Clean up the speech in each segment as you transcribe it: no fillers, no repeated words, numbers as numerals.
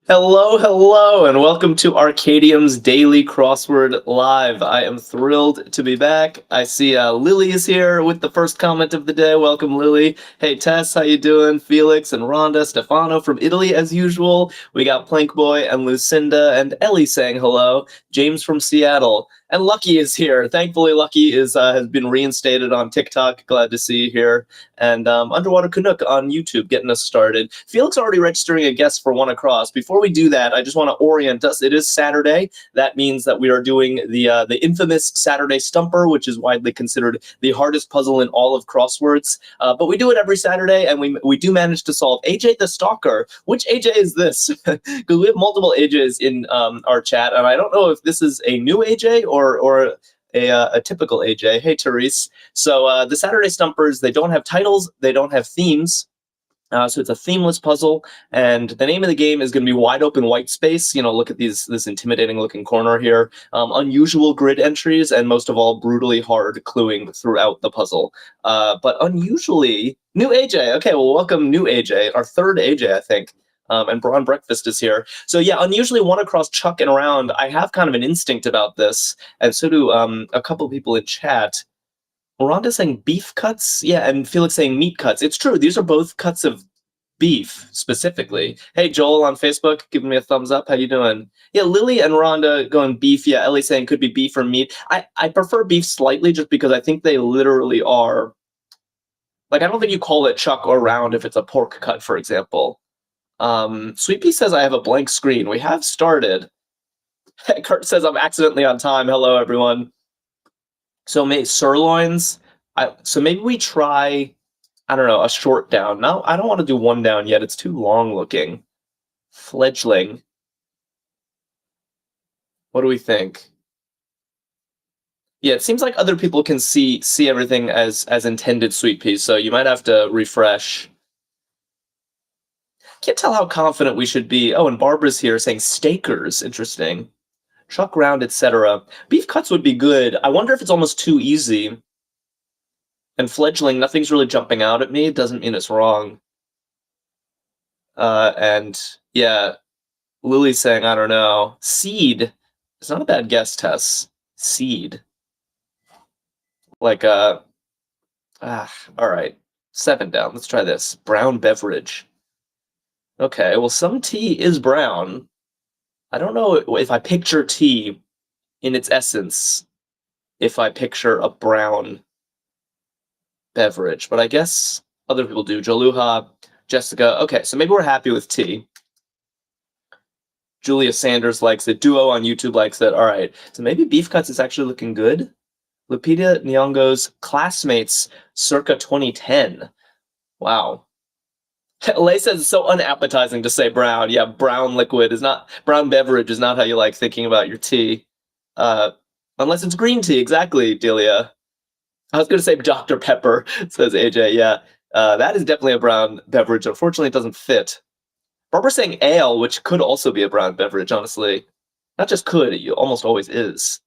Hello, hello, and welcome to Arkadium's Daily Crossword Live. I am thrilled to be back. I see Lily is here with the first comment of the day. Welcome, Lily. Hey, Tess, how you doing? Felix and Rhonda, Stefano from Italy, as usual. We got Plank Boy and Lucinda and Ellie saying hello. James from Seattle. And Lucky is here. Thankfully, Lucky has been reinstated on TikTok. Glad to see you here. And Underwater Canuck on YouTube getting us started. Felix already registering a guest for One Across. Before we do that, I just want to orient us. It is Saturday. That means that we are doing the infamous Saturday Stumper, which is widely considered the hardest puzzle in all of crosswords. But we do it every Saturday, and we do manage to solve AJ the Stalker. Which AJ is this? Because we have multiple AJs in our chat, and I don't know if this is a new AJ or a typical AJ. Hey, Therese. So the Saturday Stumpers, they don't have titles, they don't have themes. So it's a themeless puzzle, and the name of the game is going to be Wide Open White Space. You know, look at this intimidating looking corner here. Unusual grid entries, and most of all, brutally hard cluing throughout the puzzle. But unusually, new AJ. Okay, well, welcome, new AJ, our third AJ, I think. And Braun Breakfast is here. So yeah, unusually One Across Chuck and around. I have kind of an instinct about this, and so do a couple people in chat. Rhonda saying beef cuts? Yeah, and Felix saying meat cuts. It's true. These are both cuts of beef, specifically. Hey, Joel on Facebook, giving me a thumbs up. How you doing? Yeah, Lily and Rhonda going beef. Yeah, Ellie saying could be beef or meat. I prefer beef slightly just because I think they literally are... Like, I don't think you call it chuck or round if it's a pork cut, for example. Sweet Pea says I have a blank screen. We have started. Kurt says I'm accidentally on time. Hello, everyone. So sirloins. So maybe we try, I don't know, a short down. No, I don't want to do one down yet. It's too long looking. Fledgling. What do we think? Yeah, it seems like other people can see everything as intended, Sweet Pea. So you might have to refresh. Can't tell how confident we should be. Oh, and Barbara's here saying stakers. Interesting. Chuck round, etc. Beef cuts would be good. I wonder if it's almost too easy. And fledgling, nothing's really jumping out at me. Doesn't mean it's wrong. And yeah, Lily's saying, I don't know. Seed. It's not a bad guess, Tess. Seed. Like, all right. 7 down. Let's try this. Brown beverage. Okay, well, some tea is brown. I don't know if I picture tea in its essence, if I picture a brown beverage, but I guess other people do. Joluha, Jessica. Okay, so maybe we're happy with tea. Julia Sanders likes it. Duo on YouTube likes it. All right, so maybe beef cuts is actually looking good. Lupita Nyong'o's classmates circa 2010. Wow. Lay says it's so unappetizing to say brown. Yeah, brown liquid is not, brown beverage is not how you like thinking about your tea. Unless it's green tea, exactly, Delia. I was going to say Dr. Pepper, says AJ. Yeah, that is definitely a brown beverage. Unfortunately, it doesn't fit. Barbara's saying ale, which could also be a brown beverage, honestly. Not just could, it almost always is.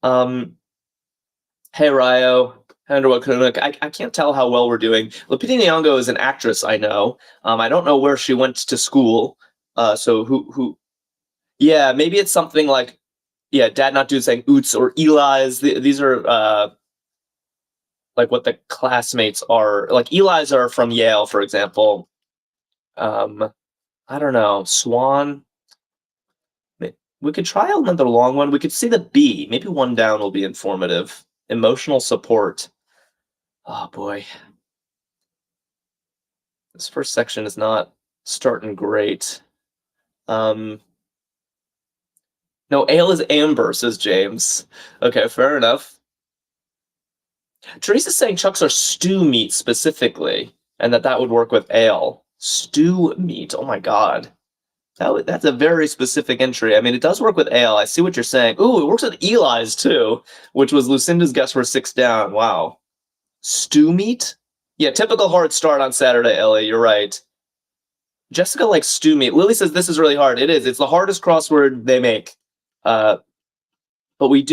Hey, Ryo. I can't tell how well we're doing. Lupita Nyong'o is an actress, I know. I don't know where she went to school. So who? Yeah, maybe it's something like, yeah, Dad Not Dude saying Oots or Eli's. These are like what the classmates are. Like Eli's are from Yale, for example. I don't know. Swan. We could try another long one. We could see the B. Maybe one down will be informative. Emotional support. Oh, boy. This first section is not starting great. No, ale is amber, says James. Okay, fair enough. Teresa's saying chucks are stew meat specifically, and that would work with ale. Stew meat. Oh, my God. That's a very specific entry. I mean, it does work with ale. I see what you're saying. Ooh, it works with Eli's, too, which was Lucinda's guess for 6 down. Wow. Stew meat? Yeah, typical hard start on Saturday, Ellie. You're right. Jessica likes stew meat. Lily says this is really hard. It is. It's the hardest crossword they make. But we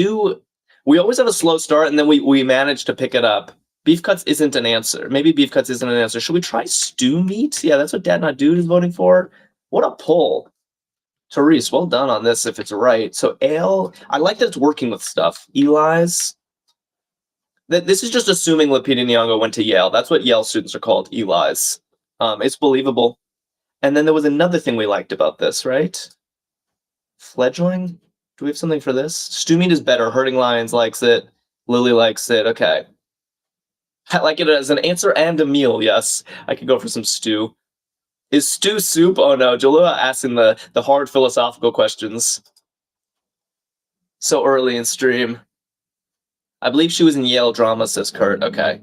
always have a slow start, and then we manage to pick it up. Beef cuts isn't an answer. Maybe beef cuts isn't an answer. Should we try stew meat? Yeah, that's what Dad Not Dude is voting for. What a pull. Therese, well done on this if it's right. So ale, I like that it's working with stuff. Eli's. This is just assuming Lupita Nyong'o went to Yale. That's what Yale students are called, Eli's. It's believable. And then there was another thing we liked about this, right? Fledgling? Do we have something for this? Stew meat is better. Herding Lions likes it. Lily likes it. Okay. I like it as an answer and a meal, yes. I could go for some stew. Is stew soup? Oh no, Jalua asking the hard philosophical questions so early in stream. I believe she was in Yale drama, says Kurt. Okay.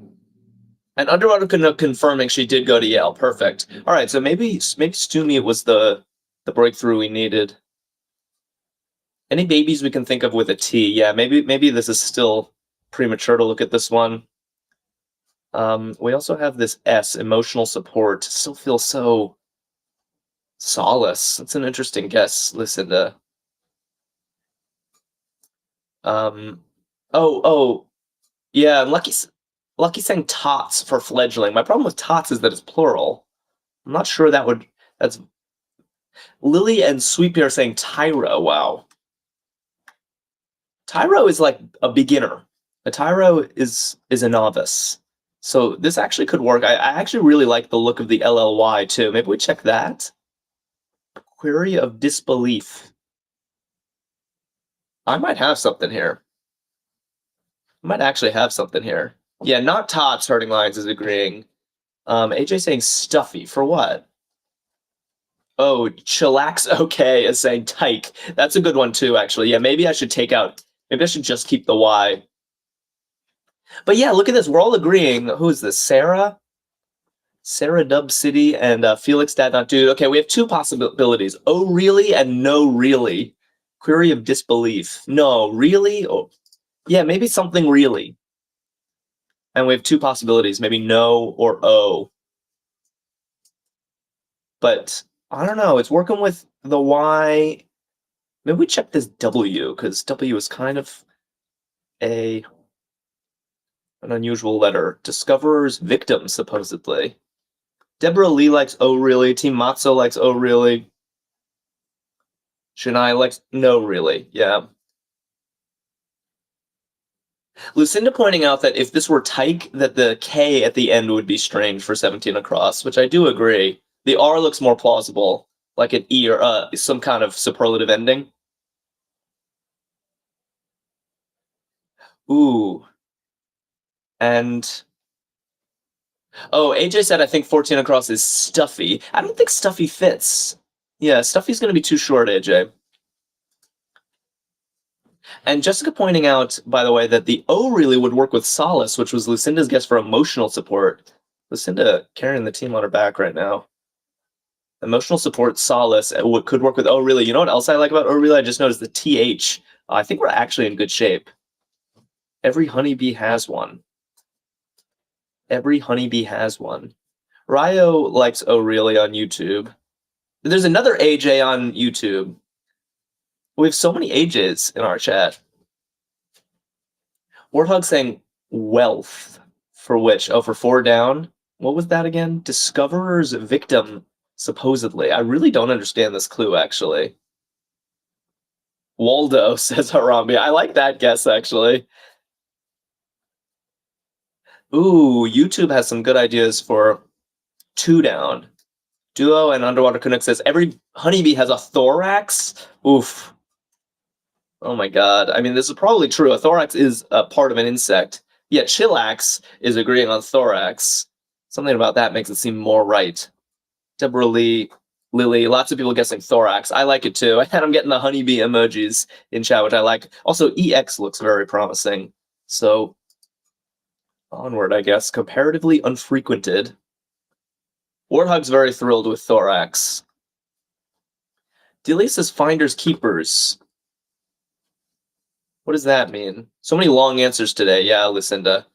And Underwater confirming she did go to Yale. Perfect. All right, so maybe stew meat was the breakthrough we needed. Any babies we can think of with a T? Yeah, maybe this is still premature to look at this one. We also have this S, emotional support. Still feels so solace. That's an interesting guess, Lucinda. Oh, yeah, Lucky saying tots for fledgling. My problem with tots is that it's plural. I'm not sure that's Lily and Sweet Pea are saying tyro. Wow. Tyro is like a beginner. A tyro is a novice. So this actually could work. I actually really like the look of the LLY too. Maybe we check that. Query of disbelief. I might have something here. I might actually have something here. Yeah, not tots. Hurting Lions is agreeing. AJ saying stuffy. For what? Oh, chillax okay is saying tyke. That's a good one too, actually. Yeah, maybe I should just keep the Y. But yeah, look at this. We're all agreeing. Who is this? Sarah? Sarah Dub City and Felix Dad Not Dude. Okay, we have two possibilities. Oh, really? And no, really. Query of disbelief. No, really? Oh, yeah, maybe something really. And we have two possibilities. Maybe no or oh. But I don't know. It's working with the Y. Maybe we check this W, because W is kind of an unusual letter. Discoverer's victim, supposedly. Deborah Lee likes oh really. Team Matzo likes oh really. Shania likes no really. Yeah. Lucinda pointing out that if this were tyke, that the K at the end would be strange for 17 across, which I do agree. The R looks more plausible, like an E or some kind of superlative ending. Ooh. And oh, AJ said I think 14 across is stuffy. I don't think stuffy fits. Yeah, stuffy's going to be too short, AJ. And Jessica pointing out, by the way, that the O really would work with solace, which was Lucinda's guess for emotional support. Lucinda carrying the team on her back right now. Emotional support, solace, could work with oh really. You know what else I like about oh really? I just noticed the TH. I think we're actually in good shape. Every honeybee has one. Every honeybee has one. Ryo likes oh really on YouTube. There's another AJ on YouTube. We have so many AJs in our chat. Warthog saying wealth for which? Oh, for 4 down. What was that again? Discoverer's victim, supposedly. I really don't understand this clue, actually. Waldo, says Harambe. I like that guess, actually. Ooh, YouTube has some good ideas for 2 down. Duo and Underwater Canuck says every honeybee has a thorax. Oof. Oh my god. I mean, this is probably true. A thorax is a part of an insect. Yet chillax is agreeing on thorax. Something about that makes it seem more right. Deborah Lee, Lily, lots of people guessing thorax. I like it too. And I'm getting the honeybee emojis in chat, which I like. Also, EX looks very promising. So, onward, I guess. Comparatively unfrequented. Warthog's very thrilled with thorax. Delia says finders keepers. What does that mean? So many long answers today. Yeah, Lucinda.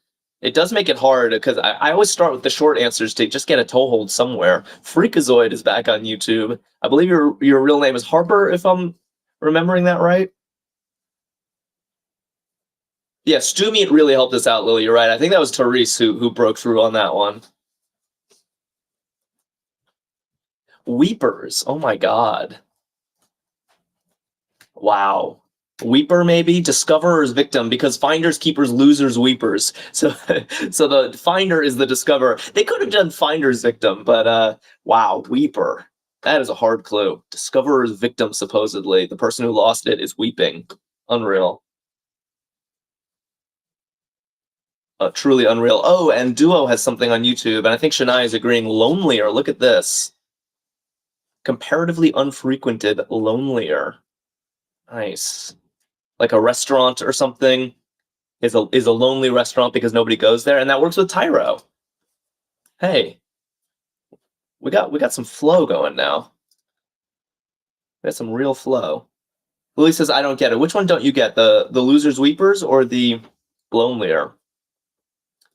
It does make it hard because I always start with the short answers to just get a toehold somewhere. Freakazoid is back on YouTube. I believe your real name is Harper, if I'm remembering that right. Yeah, Stew Meat really helped us out, Lily. You're right. I think that was Therese who broke through on that one. Weepers. Oh my god. Wow. Weeper, maybe? Discoverer's victim, because finders, keepers, losers, weepers. So so the finder is the discoverer. They could have done finder's victim, but wow, weeper. That is a hard clue. Discoverer's victim, supposedly. The person who lost it is weeping. Unreal. Truly unreal. Oh, and Duo has something on YouTube, and I think Shania is agreeing. Lonelier. Look at this. Comparatively unfrequented, lonelier. Nice. Like a restaurant or something is a lonely restaurant because nobody goes there, and that works with Tyro. Hey, we got some flow going now. We got some real flow. Lily says, "I don't get it. Which one don't you get? The losers weepers or the lonelier?"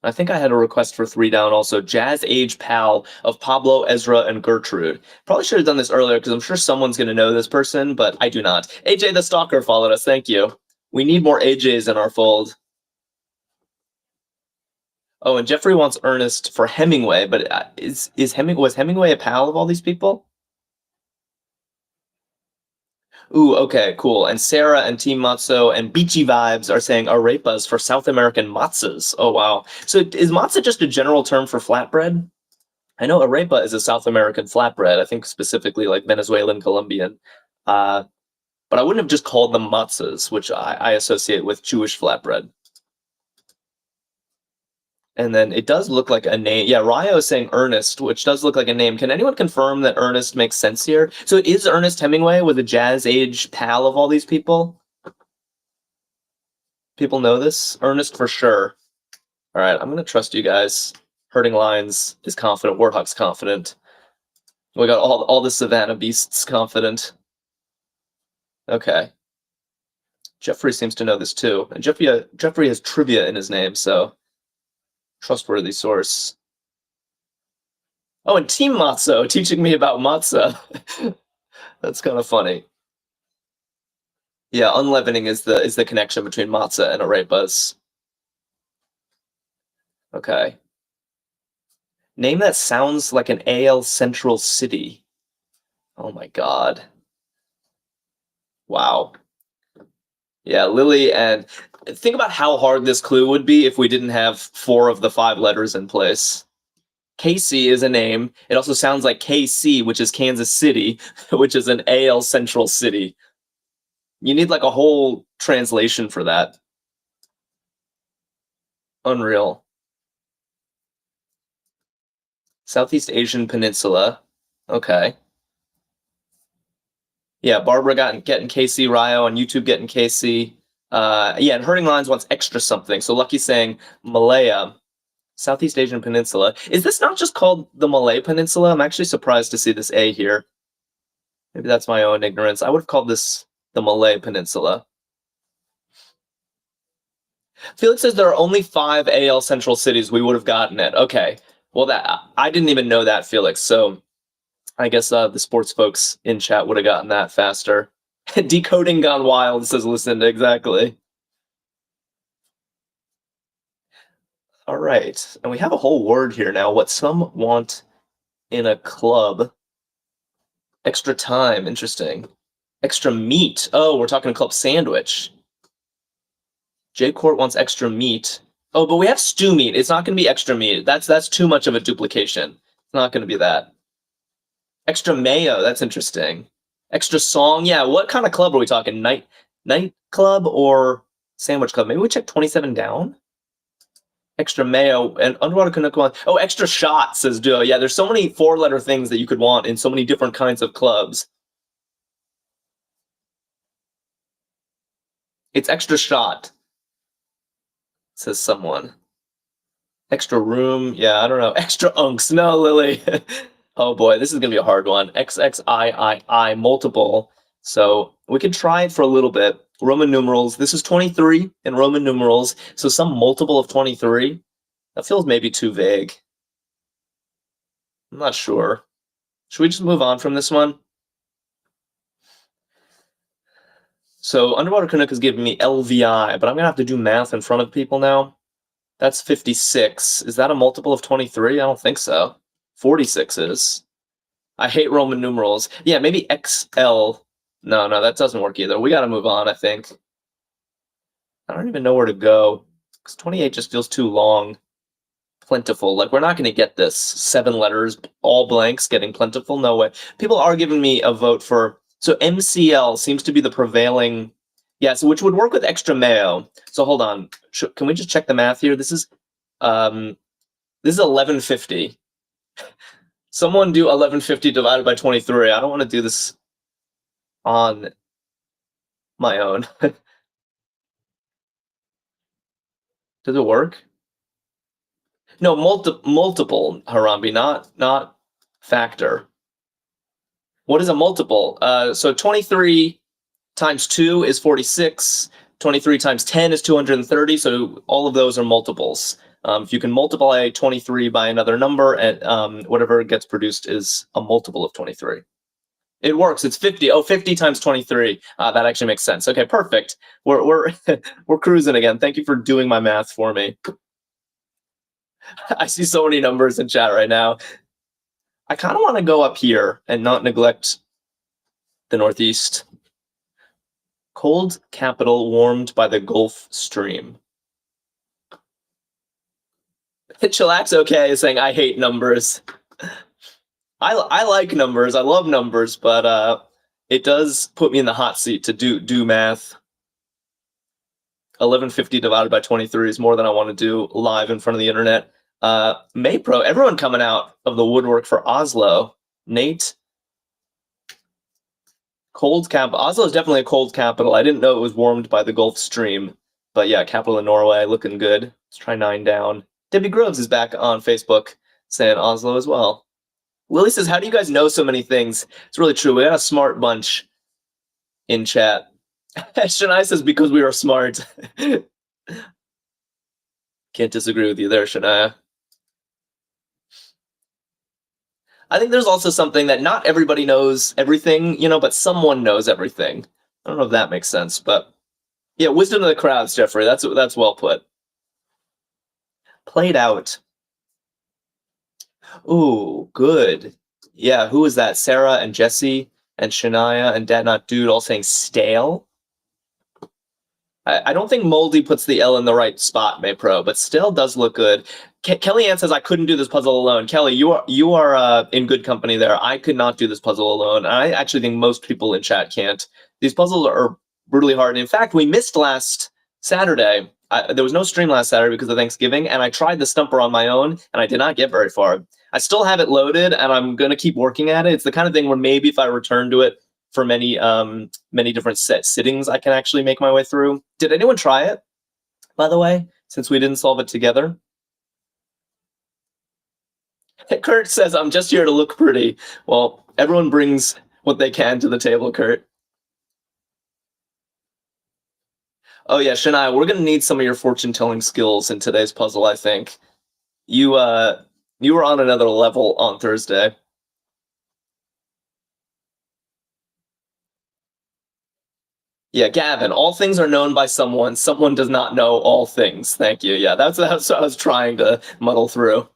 I think I had a request for 3 down also. Jazz Age Pal of Pablo, Ezra, and Gertrude. Probably should have done this earlier because I'm sure someone's going to know this person, but I do not. AJ the Stalker followed us. Thank you. We need more AJs in our fold. Oh, and Jeffrey wants Ernest for Hemingway, but was Hemingway a pal of all these people? Ooh, okay, cool. And Sarah and Team Matzo and Beachy Vibes are saying arepas for South American matzahs. Oh, wow. So is matzah just a general term for flatbread? I know arepa is a South American flatbread, I think specifically like Venezuelan, Colombian. Uh, but I wouldn't have just called them matzahs, which I associate with Jewish flatbread. And then it does look like a name. Yeah, Ryo is saying Ernest, which does look like a name. Can anyone confirm that Ernest makes sense here? So it is Ernest Hemingway with a jazz age pal of all these people? People know this? Ernest for sure. All right, I'm going to trust you guys. Hurting Lines is confident. Warthog's confident. We got all the Savannah Beasts confident. Okay. Jeffrey seems to know this too. And Jeffrey has trivia in his name, so trustworthy source. Oh, and Team Matzo teaching me about matzah. That's kind of funny. Yeah, unleavening is the connection between matzah and arepas. Okay. Name that sounds like an AL Central city. Oh my god. Wow. Yeah, Lily, and think about how hard this clue would be if we didn't have 4 of the 5 letters in place. Casey is a name. It also sounds like KC, which is Kansas City, which is an AL Central city. You need like a whole translation for that. Unreal. Southeast Asian Peninsula. Okay. Yeah, Barbara getting KC, Ryo on YouTube getting KC. Yeah, and Hurting Lines wants extra something. So Lucky's saying Malaya, Southeast Asian Peninsula. Is this not just called the Malay Peninsula? I'm actually surprised to see this A here. Maybe that's my own ignorance. I would have called this the Malay Peninsula. Felix says there are only 5 AL Central cities. We would have gotten it. Okay. Well, that I didn't even know that, Felix. So I guess the sports folks in chat would have gotten that faster. Decoding Gone Wild says listen exactly. All right. And we have a whole word here now. What some want in a club. Extra time. Interesting. Extra meat. Oh, we're talking club sandwich. J Court wants extra meat. Oh, but we have stew meat. It's not going to be extra meat. That's too much of a duplication. It's not going to be that. Extra mayo. That's interesting. Extra song. Yeah, what kind of club are we talking? Night club or sandwich club? Maybe we check 27 down. Extra mayo and Underwater Canuck one. Oh, extra shot, says Duo. Yeah, there's so many 4-letter things that you could want in so many different kinds of clubs. It's extra shot, says someone. Extra room. Yeah, I don't know. Extra unks. No, Lily. Oh boy, this is gonna be a hard one. XXIII multiple. So we can try it for a little bit. Roman numerals. This is 23 in Roman numerals. So some multiple of 23. That feels maybe too vague. I'm not sure. Should we just move on from this one? So Underwater Canuck is giving me LVI, but I'm gonna have to do math in front of people now. That's 56. Is that a multiple of 23? I don't think so. 46 is. I hate Roman numerals. Yeah, maybe XL No, that doesn't work either. We got to move on, I think. I don't even know where to go, because 28 just feels too long. Plentiful. Like, we're not going to get this. 7 letters, all blanks, getting plentiful. No way. People are giving me a vote for... So MCL seems to be the prevailing... Yeah, so which would work with extra mayo. So hold on. Can we just check the math here? This is 1150. Someone do 1150 divided by 23. I don't want to do this on my own. Does it work? No, multiple, Harambe, not factor. What is a multiple? So 23 times 2 is 46. 23 times 10 is 230. So all of those are multiples. If you can multiply 23 by another number, and whatever gets produced is a multiple of 23. It works. It's 50. Oh, 50 times 23. That actually makes sense. Okay, perfect. We're we're cruising again. Thank you for doing my math for me. I see so many numbers in chat right now. I kind of want to go up here and not neglect the Northeast. Cold capital warmed by the Gulf Stream. Chillax okay is saying, I hate numbers. I like numbers. I love numbers, but it does put me in the hot seat to do math. 1150 divided by 23 is more than I want to do live in front of the internet. Maypro, everyone coming out of the woodwork for Oslo. Nate. Cold capital. Oslo is definitely a cold capital. I didn't know it was warmed by the Gulf Stream. But yeah, capital of Norway, looking good. Let's try 9 down. Debbie Groves is back on Facebook saying Oslo as well. Lily says, how do you guys know so many things? It's really true. We got a smart bunch in chat. Shania says, because we are smart. Can't disagree with you there, Shania. I think there's also something that not everybody knows everything, but someone knows everything. I don't know if that makes sense, but yeah, wisdom of the crowds, Jeffrey. That's well put. Played out. Ooh, good. Yeah, who was that? Sarah and Jesse and Shania and Dad Not Dude all saying stale. I don't think moldy puts the L in the right spot, Maypro, but stale does look good. Kelly Ann says I couldn't do this puzzle alone. Kelly, you are in good company there. I could not do this puzzle alone. I actually think most people in chat can't. These puzzles are brutally hard. In fact, we missed last Saturday. There was no stream last Saturday because of Thanksgiving, and I tried the stumper on my own, and I did not get very far. I still have it loaded, and I'm going to keep working at it. It's the kind of thing where maybe if I return to it for many different sittings, I can actually make my way through. Did anyone try it, by the way, since we didn't solve it together? Kurt says, I'm just here to look pretty. Well, everyone brings what they can to the table, Kurt. Oh yeah, Shania, we're going to need some of your fortune-telling skills in today's puzzle, I think. You were on another level on Thursday. Yeah, Gavin, all things are known by someone. Someone does not know all things. Thank you. Yeah, that's what I was trying to muddle through.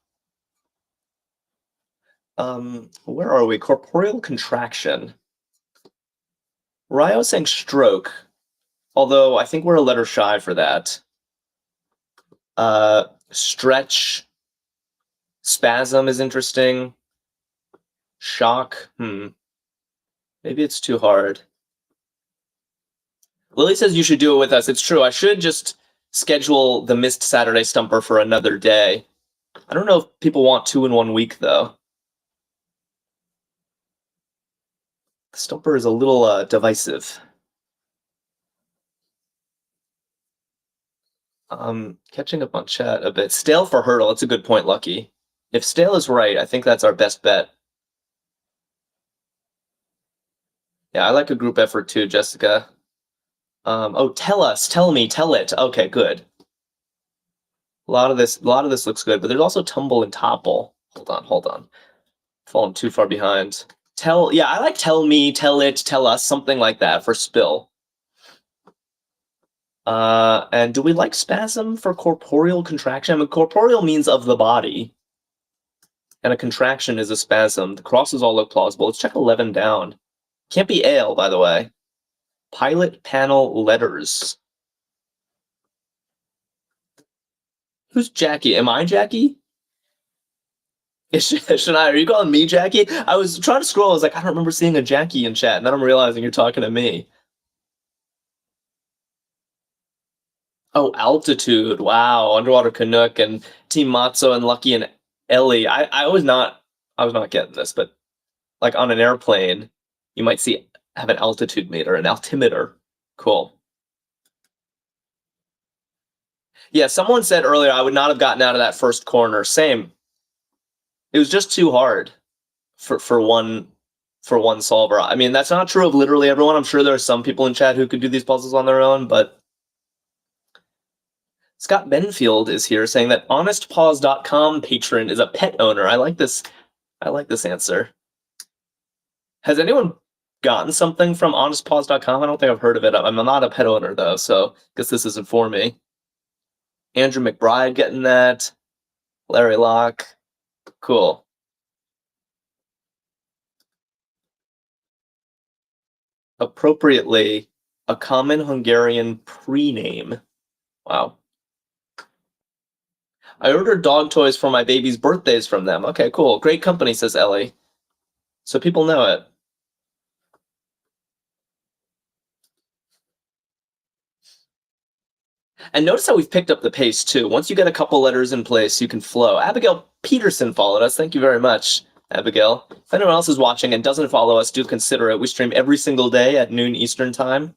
Where are we? Corporeal contraction. Ryo saying stroke. Although I think we're a letter shy for that. Stretch. Spasm is interesting. Shock. Maybe it's too hard. Lily says you should do it with us. It's true. I should just schedule the missed Saturday stumper for another day. I don't know if people want 2 in 1 week, though. The stumper is a little divisive. Catching up on chat a bit. Stale for hurdle. That's a good point, Lucky. If stale is right, I think that's our best bet. Yeah, I like a group effort too, Jessica. Oh, tell me, tell it. Okay, good. A lot of this looks good, but there's also tumble and topple. Hold on. Falling too far behind. Yeah, I like tell me, tell it, tell us, something like that for spill. And do we like spasm for corporeal contraction? I mean, corporeal means of the body. And a contraction is a spasm. The crosses all look plausible. Let's check 11 down. Can't be ale, by the way. Pilot panel letters. Who's Jackie? Am I Jackie? Shania, are you calling me Jackie? I was trying to scroll. I was like, I don't remember seeing a Jackie in chat, and then I'm realizing you're talking to me. Oh, altitude. Wow. Underwater Canuck and Team Matzo and Lucky and Ellie. I was not getting this, but like on an airplane, you might have an altitude meter, an altimeter. Cool. Yeah, someone said earlier I would not have gotten out of that first corner. Same. It was just too hard for one solver. I mean, that's not true of literally everyone. I'm sure there are some people in chat who could do these puzzles on their own, but Scott Benfield is here saying that honestpaws.com patron is a pet owner. I like this answer. Has anyone gotten something from honestpaws.com? I don't think I've heard of it. I'm not a pet owner though, so I guess this isn't for me. Andrew McBride getting that. Larry Locke. Cool. Appropriately, a common Hungarian pre-name. Wow. I ordered dog toys for my baby's birthdays from them. Okay, cool. Great company, says Ellie. So people know it. And notice how we've picked up the pace, too. Once you get a couple letters in place, you can flow. Abigail Peterson followed us. Thank you very much, Abigail. If anyone else is watching and doesn't follow us, do consider it. We stream every single day at noon Eastern time,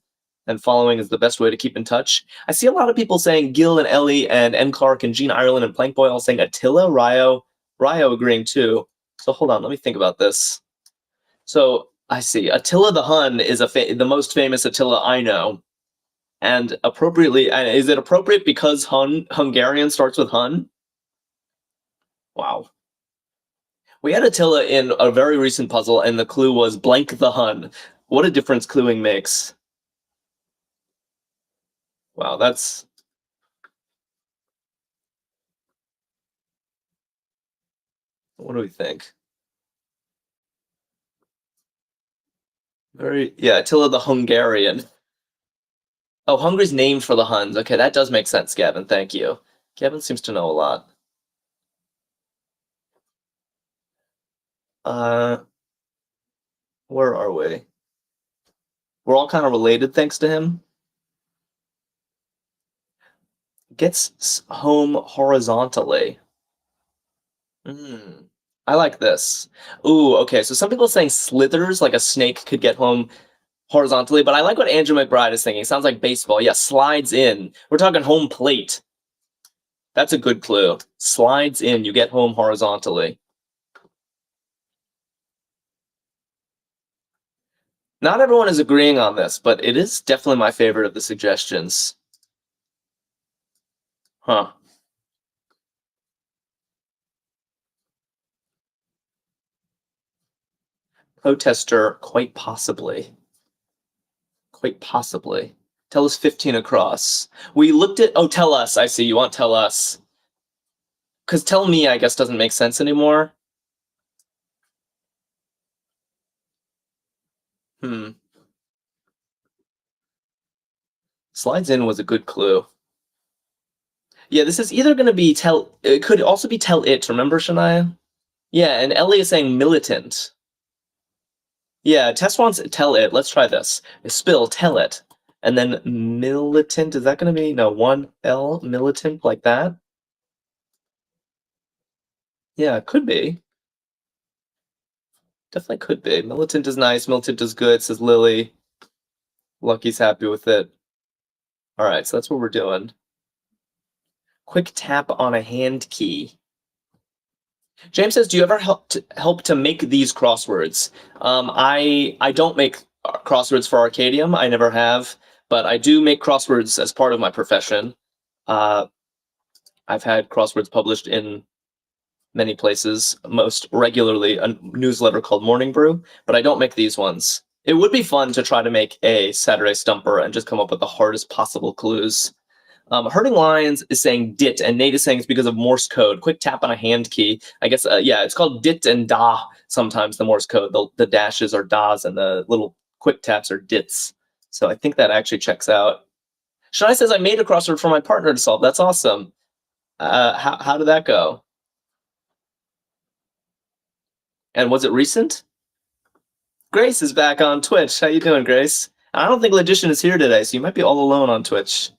and following is the best way to keep in touch. I see a lot of people saying Gil and Ellie and N. Clark and Gene Ireland and Plankboy all saying Attila, Ryo agreeing, too. So hold on, let me think about this. So I see. Attila the Hun is the most famous Attila I know. And appropriately, is it appropriate because Hungarian starts with Hun? Wow. We had Attila in a very recent puzzle, and the clue was blank the Hun. What a difference cluing makes. Wow, that's... What do we think? Attila the Hungarian. Oh, Hungary's named for the Huns. Okay, that does make sense, Gavin. Thank you. Gavin seems to know a lot. Where are we? We're all kind of related thanks to him. Gets home horizontally. I like this. Ooh, okay. So some people are saying slithers, like a snake could get home horizontally, but I like what Andrew McBride is thinking. It sounds like baseball. Yeah, slides in. We're talking home plate. That's a good clue. Slides in, you get home horizontally. Not everyone is agreeing on this, but it is definitely my favorite of the suggestions. Huh. Protester, quite possibly. Quite possibly. Tell us 15 across. We looked at... Oh, tell us. I see. You want tell us. Because tell me, I guess, doesn't make sense anymore. Slides in was a good clue. Yeah, this is either going to be tell... It could also be tell it. Remember, Shania? Yeah, and Ellie is saying militant. Yeah, Tess wants tell it. Let's try this. Spill, tell it. And then militant, is that going to be... No, 1L, militant, like that? Yeah, it could be. Definitely could be. Militant is nice. Militant is good, says Lily. Lucky's happy with it. All right, so that's what we're doing. Quick tap on a hand key. James says, do you ever help to make these crosswords? I don't make crosswords for Arkadium. I never have, but I do make crosswords as part of my profession. I've had crosswords published in many places, most regularly a newsletter called Morning Brew, but I don't make these ones. It would be fun to try to make a Saturday Stumper and just come up with the hardest possible clues. Hurting Lions is saying dit, and Nate is saying it's because of Morse code. Quick tap on a hand key. I guess, yeah, it's called dit and da sometimes, the Morse code. The dashes are das, and the little quick taps are dits. So I think that actually checks out. Shania says, I made a crossword for my partner to solve. That's awesome. How did that go? And was it recent? Grace is back on Twitch. How you doing, Grace? I don't think Logician is here today, so you might be all alone on Twitch.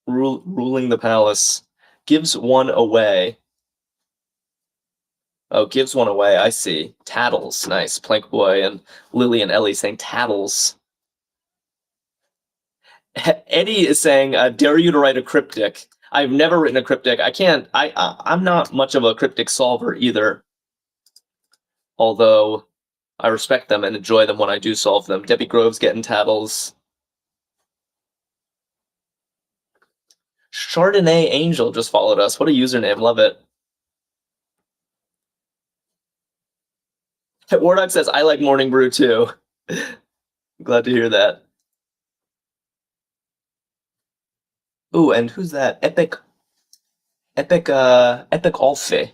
Ruling the palace. Gives one away. Oh, gives one away. I see. Tattles. Nice. Plank Boy and Lily and Ellie saying tattles. Eddie is saying, dare you to write a cryptic. I've never written a cryptic. I can't. I'm not much of a cryptic solver either. Although I respect them and enjoy them when I do solve them. Debbie Grove's getting tattles. Chardonnay Angel just followed us. What a username. Love it. Wardog says, I like morning brew too. Glad to hear that. Ooh, and who's that? Epic Alfe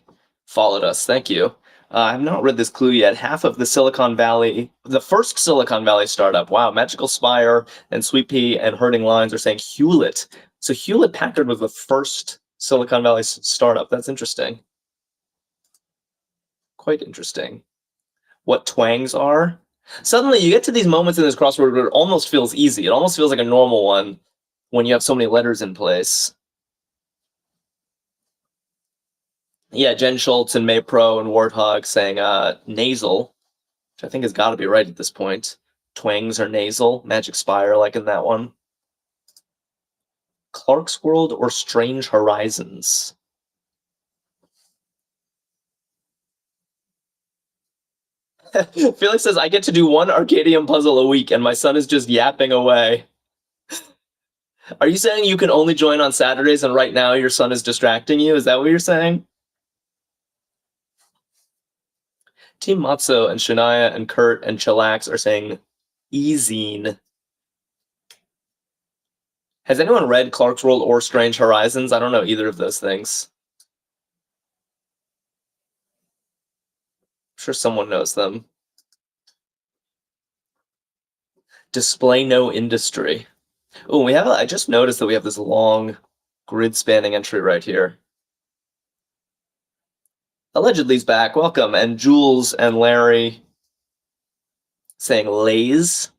followed us. Thank you. I have not read this clue yet. Half of the the first Silicon Valley startup. Wow, Magical Spire and Sweet Pea and Herding Lines are saying Hewlett. So Hewlett Packard was the first Silicon Valley startup. That's interesting. Quite interesting. What twangs are? Suddenly you get to these moments in this crossword where it almost feels easy. It almost feels like a normal one when you have so many letters in place. Yeah, Jen Schultz and May Pro and Warthog saying nasal, which I think has got to be right at this point. Twangs are nasal. Magic Spire, like in that one. Clark's World or Strange Horizons? Felix says, I get to do one Arkadium puzzle a week, and my son is just yapping away. Are you saying you can only join on Saturdays, and right now your son is distracting you? Is that what you're saying? Team Matzo and Shania and Kurt and Chillax are saying Ezine. Has anyone read Clark's World or Strange Horizons? I don't know either of those things. I'm sure someone knows them. Display no industry. Oh, I just noticed that we have this long grid spanning entry right here. Allegedly's back. Welcome. And Jules and Larry saying laze.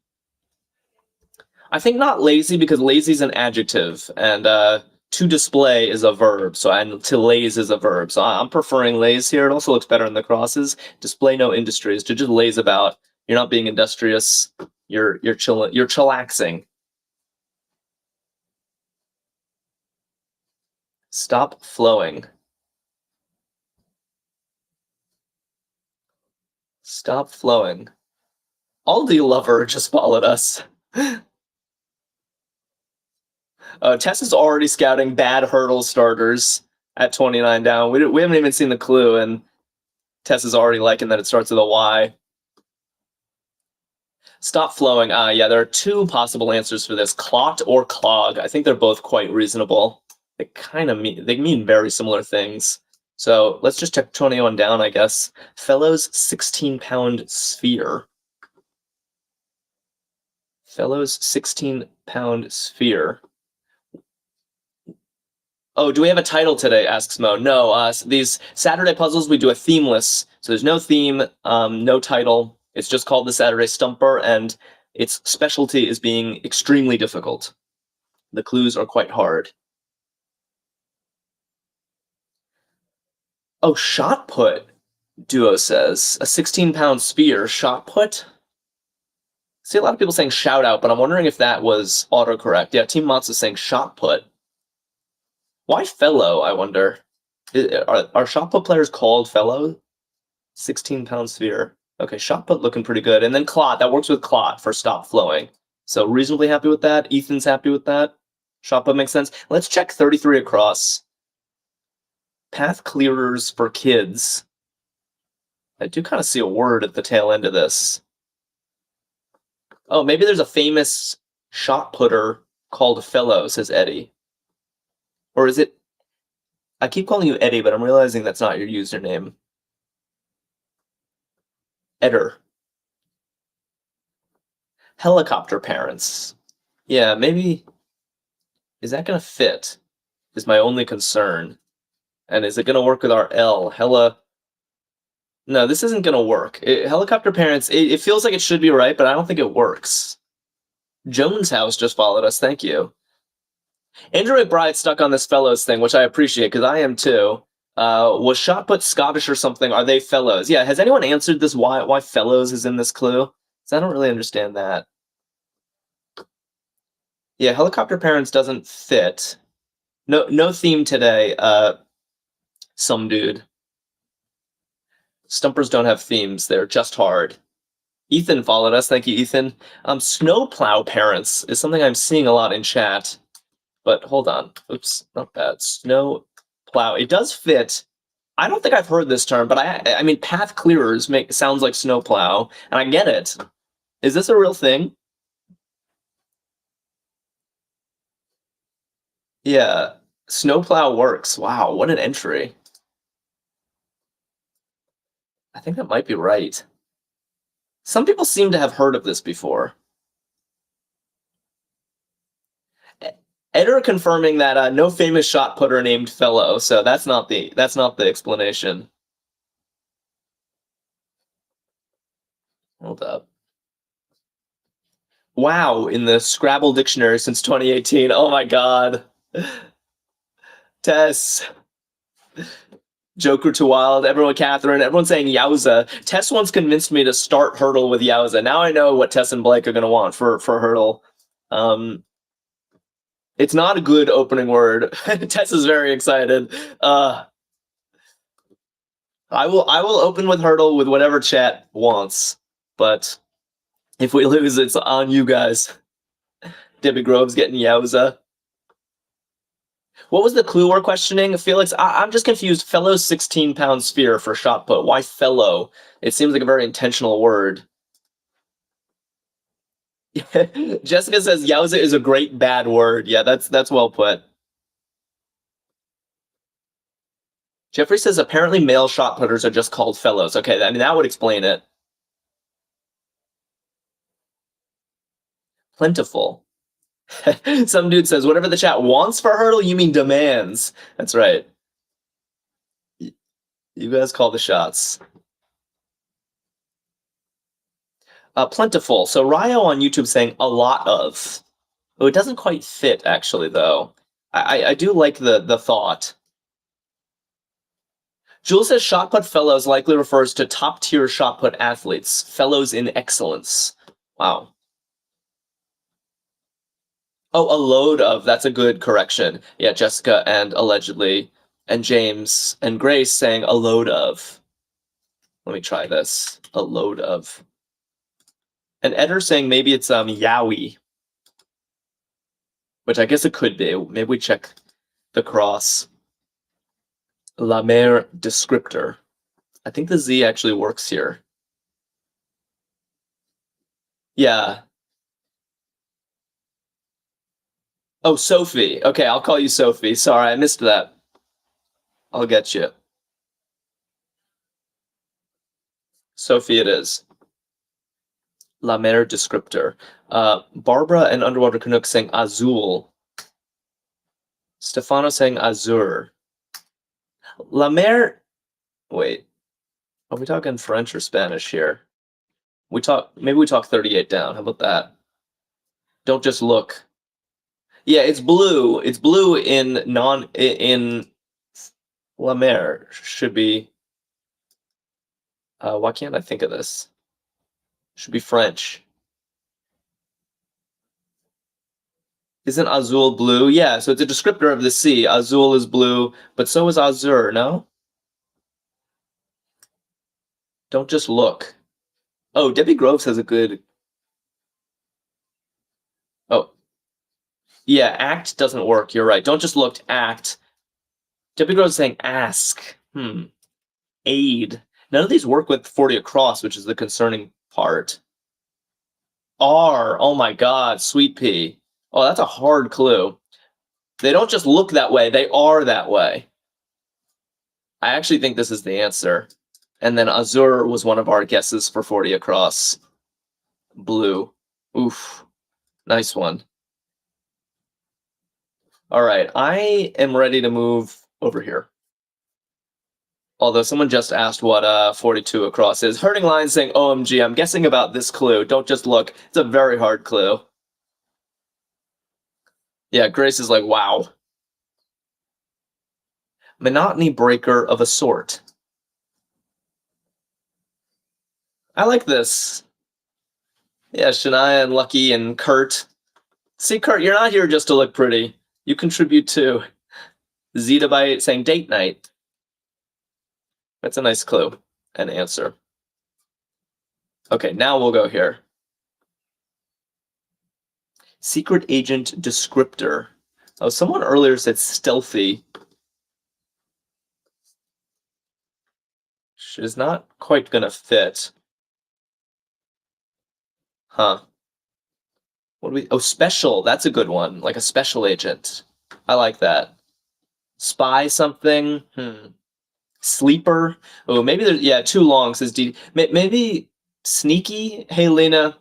I think not lazy because lazy is an adjective and to display is a verb. And to laze is a verb. So I'm preferring laze here. It also looks better in the crosses. Display no industry is to just laze about. You're not being industrious. You're chilling. You're chillaxing. Stop flowing. Stop flowing. Aldi Lover just followed us. Tess is already scouting bad hurdle starters at 29 down. We haven't even seen the clue, and Tess is already liking that it starts with a Y. Stop flowing. Yeah, there are two possible answers for this: clot or clog. I think they're both quite reasonable. They mean very similar things. So let's just check 21 down, I guess. Fellows 16-pound sphere. Fellows 16-pound sphere. Oh, do we have a title today? Asks Mo. No, these Saturday puzzles, we do a themeless. So there's no theme, no title. It's just called the Saturday Stumper, and its specialty is being extremely difficult. The clues are quite hard. Oh, shot put, Duo says. A 16-pound spear, shot put? See a lot of people saying shout out, but I'm wondering if that was autocorrect. Yeah, Team Mott's is saying shot put. Why fellow, I wonder? Are shot put players called fellow? 16-pound sphere. Okay, shot put looking pretty good. And then clot, that works with clot for stop flowing. So reasonably happy with that. Ethan's happy with that. Shot put makes sense. Let's check 33 across. Path clearers for kids. I do kind of see a word at the tail end of this. Oh, maybe there's a famous shot putter called Fellow, says Eddie. Or is it... I keep calling you Eddie, but I'm realizing that's not your username. Edder. Helicopter parents. Yeah, maybe... Is that gonna fit? Is my only concern. And is it gonna work with our L? No, this isn't gonna work. Helicopter parents, it feels like it should be right, but I don't think it works. Jones House just followed us, thank you. Andrew McBride stuck on this fellows thing, which I appreciate, because I am too. Was shot put Scottish or something? Are they fellows? Yeah, has anyone answered this why fellows is in this clue? Because I don't really understand that. Yeah, helicopter parents doesn't fit. No theme today, some dude. Stumpers don't have themes, they're just hard. Ethan followed us, thank you, Ethan. Snowplow parents is something I'm seeing a lot in chat. But hold on, oops, not bad. Snowplow, it does fit. I don't think I've heard this term, but I mean, path clearers sounds like snowplow, and I get it. Is this a real thing? Yeah, snowplow works. Wow, what an entry. I think that might be right. Some people seem to have heard of this before. Eder confirming that no famous shot putter named Fellow, so that's not the explanation. Hold up. Wow, in the Scrabble dictionary since 2018. Oh my god. Tess. Joker to Wild, everyone, Catherine, everyone's saying Yowza. Tess once convinced me to start Hurdle with Yowza. Now I know what Tess and Blake are going to want for Hurdle. It's not a good opening word. Tess is very excited. I will open with Hurdle with whatever chat wants, but if we lose, it's on you guys. Debbie Grove's getting Yowza. What was the clue we're questioning, Felix? I'm just confused. Fellow 16-pound sphere for shot put. Why fellow? It seems like a very intentional word. Jessica says Yowza is a great bad word. Yeah, that's well put. Jeffrey says apparently male shot putters are just called fellows. Okay, I mean, that would explain it. Plentiful. Some dude says, whatever the chat wants for Hurdle, you mean demands. That's right. You guys call the shots. Plentiful. So Ryo on YouTube saying a lot of. Oh, it doesn't quite fit, actually, though. I do like the thought. Jules says shot put fellows likely refers to top-tier shot put athletes. Fellows in excellence. Wow. Oh, a load of. That's a good correction. Yeah, Jessica and allegedly, and James and Grace saying a load of. Let me try this. A load of. And Eder saying maybe it's Yowie. Which I guess it could be. Maybe we check the cross. La Mer descriptor. I think the Z actually works here. Yeah. Oh, Sophie. Okay, I'll call you Sophie. Sorry, I missed that. I'll get you. Sophie it is. La Mer descriptor. Barbara and Underwater Canuck saying Azul. Stefano saying Azur. La Mer... Wait. Are we talking French or Spanish here? Maybe we talk 38 down. How about that? Don't just look. Yeah, it's blue. It's blue in La Mer should be. Why can't I think of this? Should be French. Isn't Azul blue? Yeah, so it's a descriptor of the sea. Azul is blue, but so is Azur, no? Don't just look. Oh, Debbie Groves has a good... Oh. Yeah, act doesn't work. You're right. Don't just look, act. Debbie Groves saying ask. Aid. None of these work with 40 across, which is the concerning part. R. Oh my god, sweet pea. Oh, that's a hard clue. They don't just look that way, they are that way. I actually think this is the answer. And then Azur was one of our guesses for 40 across. Blue, Oof. Nice one. All right, I am ready to move over here. Although someone just asked what 42 across is. Hurting Lion saying OMG, I'm guessing about this clue. Don't just look. It's a very hard clue. Yeah, Grace is like, wow. Monotony breaker of a sort. I like this. Yeah, Shania and Lucky and Kurt. See, Kurt, you're not here just to look pretty. You contribute too. Zettabyte saying date night. That's a nice clue and answer. Okay, now we'll go here. Secret agent descriptor. Oh, someone earlier said stealthy. Which is not quite gonna fit. Huh. What do we... Oh, special. That's a good one. Like a special agent. I like that. Spy something. Sleeper. Oh, maybe there's... Yeah, too long, says D. Maybe sneaky? Hey, Lena.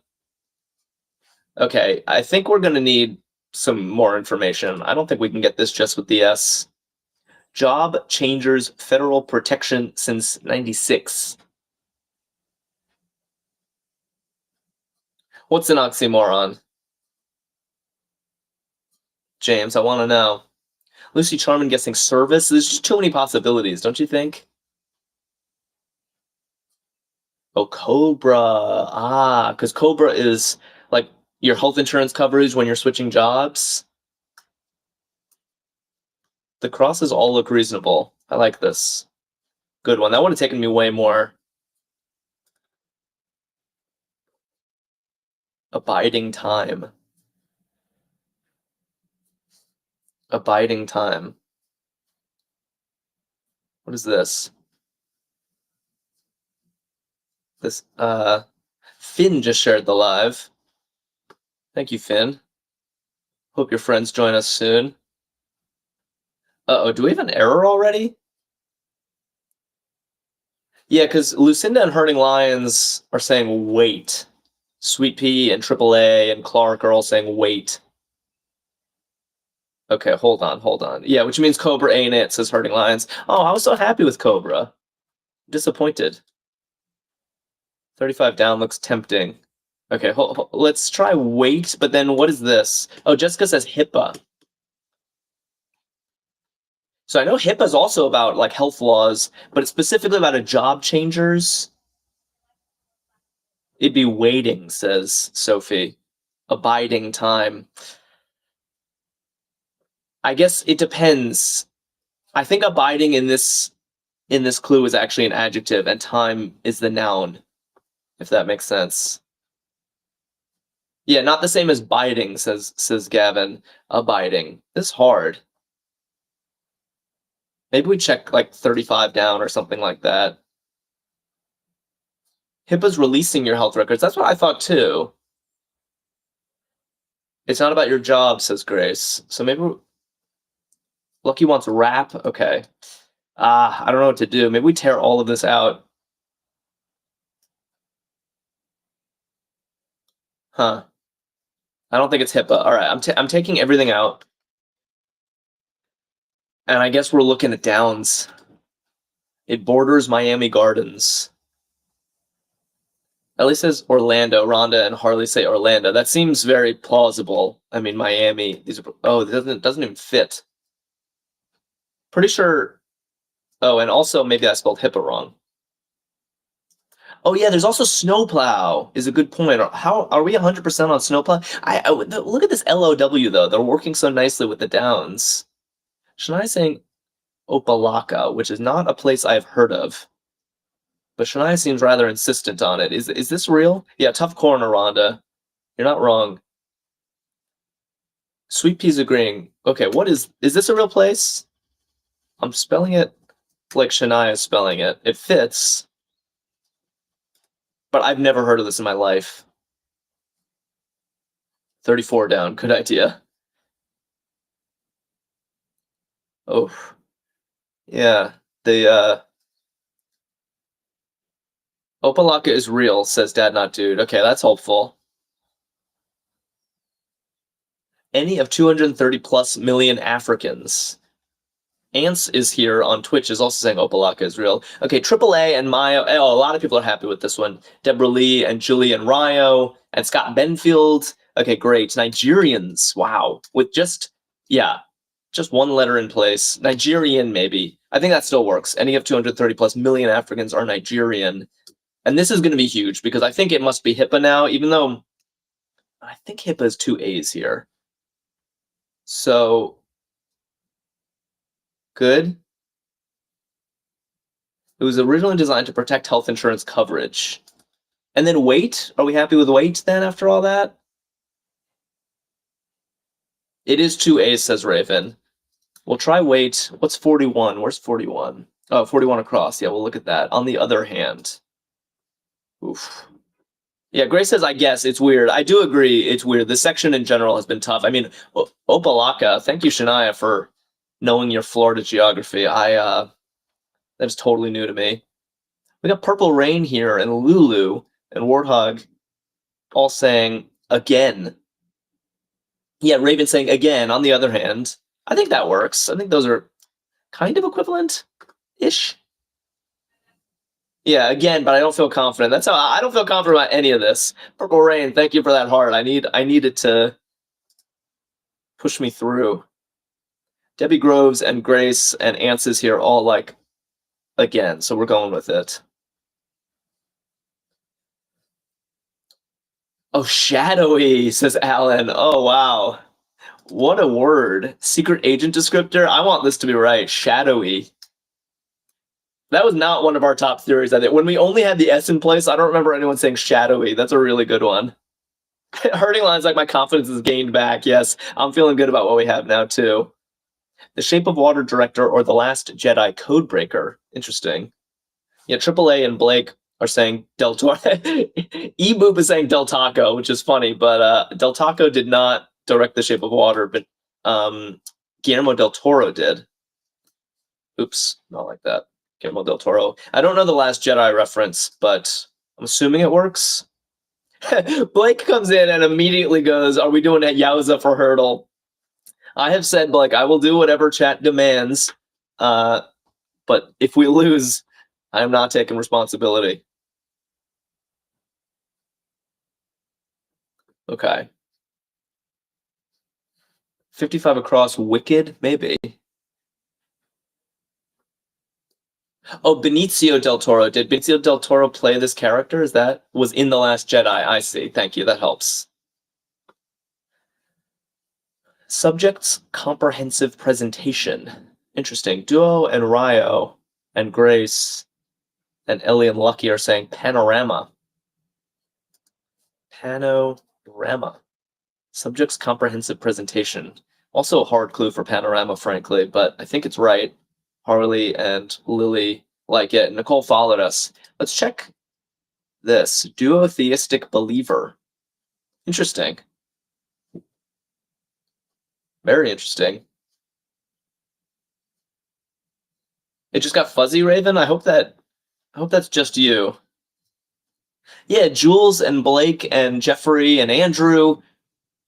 Okay, I think we're gonna need some more information. I don't think we can get this just with the S. Job changers federal protection since 96. What's an oxymoron? James, I want to know. Lucy Charman guessing service? There's just too many possibilities, don't you think? Oh, Cobra. Ah, because Cobra is like your health insurance coverage when you're switching jobs. The crosses all look reasonable. I like this. Good one. That would have taken me way more. Abiding time. Abiding time. What is this? This, Finn just shared the live. Thank you, Finn. Hope your friends join us soon. Uh-oh, do we have an error already? Yeah, because Lucinda and Hurting Lions are saying wait. Sweet Pea and AAA and Clark are all saying wait. Okay, hold on. Yeah, which means Cobra ain't it, says Hurting Lions. Oh, I was so happy with Cobra. Disappointed. 35 down looks tempting. Okay, let's try wait, but then what is this? Oh, Jessica says HIPAA. So I know HIPAA is also about like health laws, but it's specifically about a job changers. It'd be waiting, says Sophie. Abiding time. I guess it depends. I think abiding in this clue is actually an adjective, and time is the noun, if that makes sense. Yeah, not the same as biding, says Gavin. Abiding. This is hard. Maybe we check like 35 down or something like that. HIPAA's releasing your health records. That's what I thought too. It's not about your job, says Grace. So maybe Lucky wants rap. Okay. I don't know what to do. Maybe we tear all of this out. Huh. I don't think it's HIPAA. All right, I'm taking everything out. And I guess we're looking at Downs. It borders Miami Gardens. Ellie says Orlando. Rhonda and Harley say Orlando. That seems very plausible. I mean, Miami. These are... Oh, it doesn't even fit. Pretty sure... Oh, and also maybe I spelled HIPAA wrong. Oh yeah, there's also snowplow. Is a good point. How are we 100% on snowplow? Look at this LOW though. They're working so nicely with the Downs. Shania saying Opalaka, which is not a place I've heard of. But Shania seems rather insistent on it. Is this real? Yeah, tough corner, Rhonda. You're not wrong. Sweet Pea's agreeing. Okay, what is this a real place? I'm spelling it like Shania's spelling it. It fits. But I've never heard of this in my life. 34 down. Good idea. Oh. Yeah. The Opalaka is real, says Dad Not Dude. Okay, that's hopeful. Any of 230 plus million Africans. Ants is here on Twitch, is also saying Opalaka is real. Okay, AAA and Mayo. Oh, a lot of people are happy with this one. Deborah Lee and Julian Ryo and Scott Benfield. Okay, great. Nigerians. Wow. With just one letter in place. Nigerian, maybe. I think that still works. Any of 230 plus million Africans are Nigerian. And this is going to be huge because I think it must be HIPAA now, even though I think HIPAA is 2 A's here. So, good. It was originally designed to protect health insurance coverage. And then weight? Are we happy with weight then after all that? It is 2 A's, says Raven. We'll try weight. What's 41? Where's 41? Oh, 41 across. Yeah, we'll look at that. On the other hand. Oof. Yeah, Grace says, I guess it's weird. I do agree it's weird. The section in general has been tough. I mean, Opalaka, thank you, Shania, for knowing your Florida geography. That was totally new to me. We got Purple Rain here and Lulu and Warthog all saying again. Yeah, Raven saying again, on the other hand. I think that works. I think those are kind of equivalent-ish. Yeah, again, but I don't feel confident. That's how I don't feel confident about any of this. Purple Rain, thank you for that heart. I need it to push me through. Debbie Groves and Grace and Ants is here all like again, so we're going with it. Oh, shadowy, says Alan. Oh, wow. What a word. Secret agent descriptor? I want this to be right. Shadowy. That was not one of our top theories, I think. When we only had the S in place, I don't remember anyone saying shadowy. That's a really good one. Hurting lines like my confidence is gained back. Yes, I'm feeling good about what we have now, too. The Shape of Water director or The Last Jedi Codebreaker. Interesting. Yeah, AAA and Blake are saying Del Toro. E-Boop is saying Del Taco, which is funny, but Del Taco did not direct The Shape of Water, but Guillermo del Toro did. Oops, not like that. Guillermo del Toro. I don't know The Last Jedi reference, but I'm assuming it works. Blake comes in and immediately goes, are we doing a Yowza for Hurdle? I have said, Blake, I will do whatever chat demands, but if we lose, I am not taking responsibility. Okay. 55 across, Wicked, maybe. Oh, Benicio del Toro. Did Benicio del Toro play this character? Was in The Last Jedi? I see. Thank you. That helps. Subjects comprehensive presentation. Interesting. Duo and Ryo and Grace and Ellie and Lucky are saying panorama. Panorama. Subjects comprehensive presentation. Also a hard clue for panorama, frankly, but I think it's right. Harley and Lily like it. Nicole followed us. Let's check this. Duotheistic believer. Interesting. Very interesting. It just got fuzzy, Raven. I hope that's just you. Yeah, Jules and Blake and Jeffrey and Andrew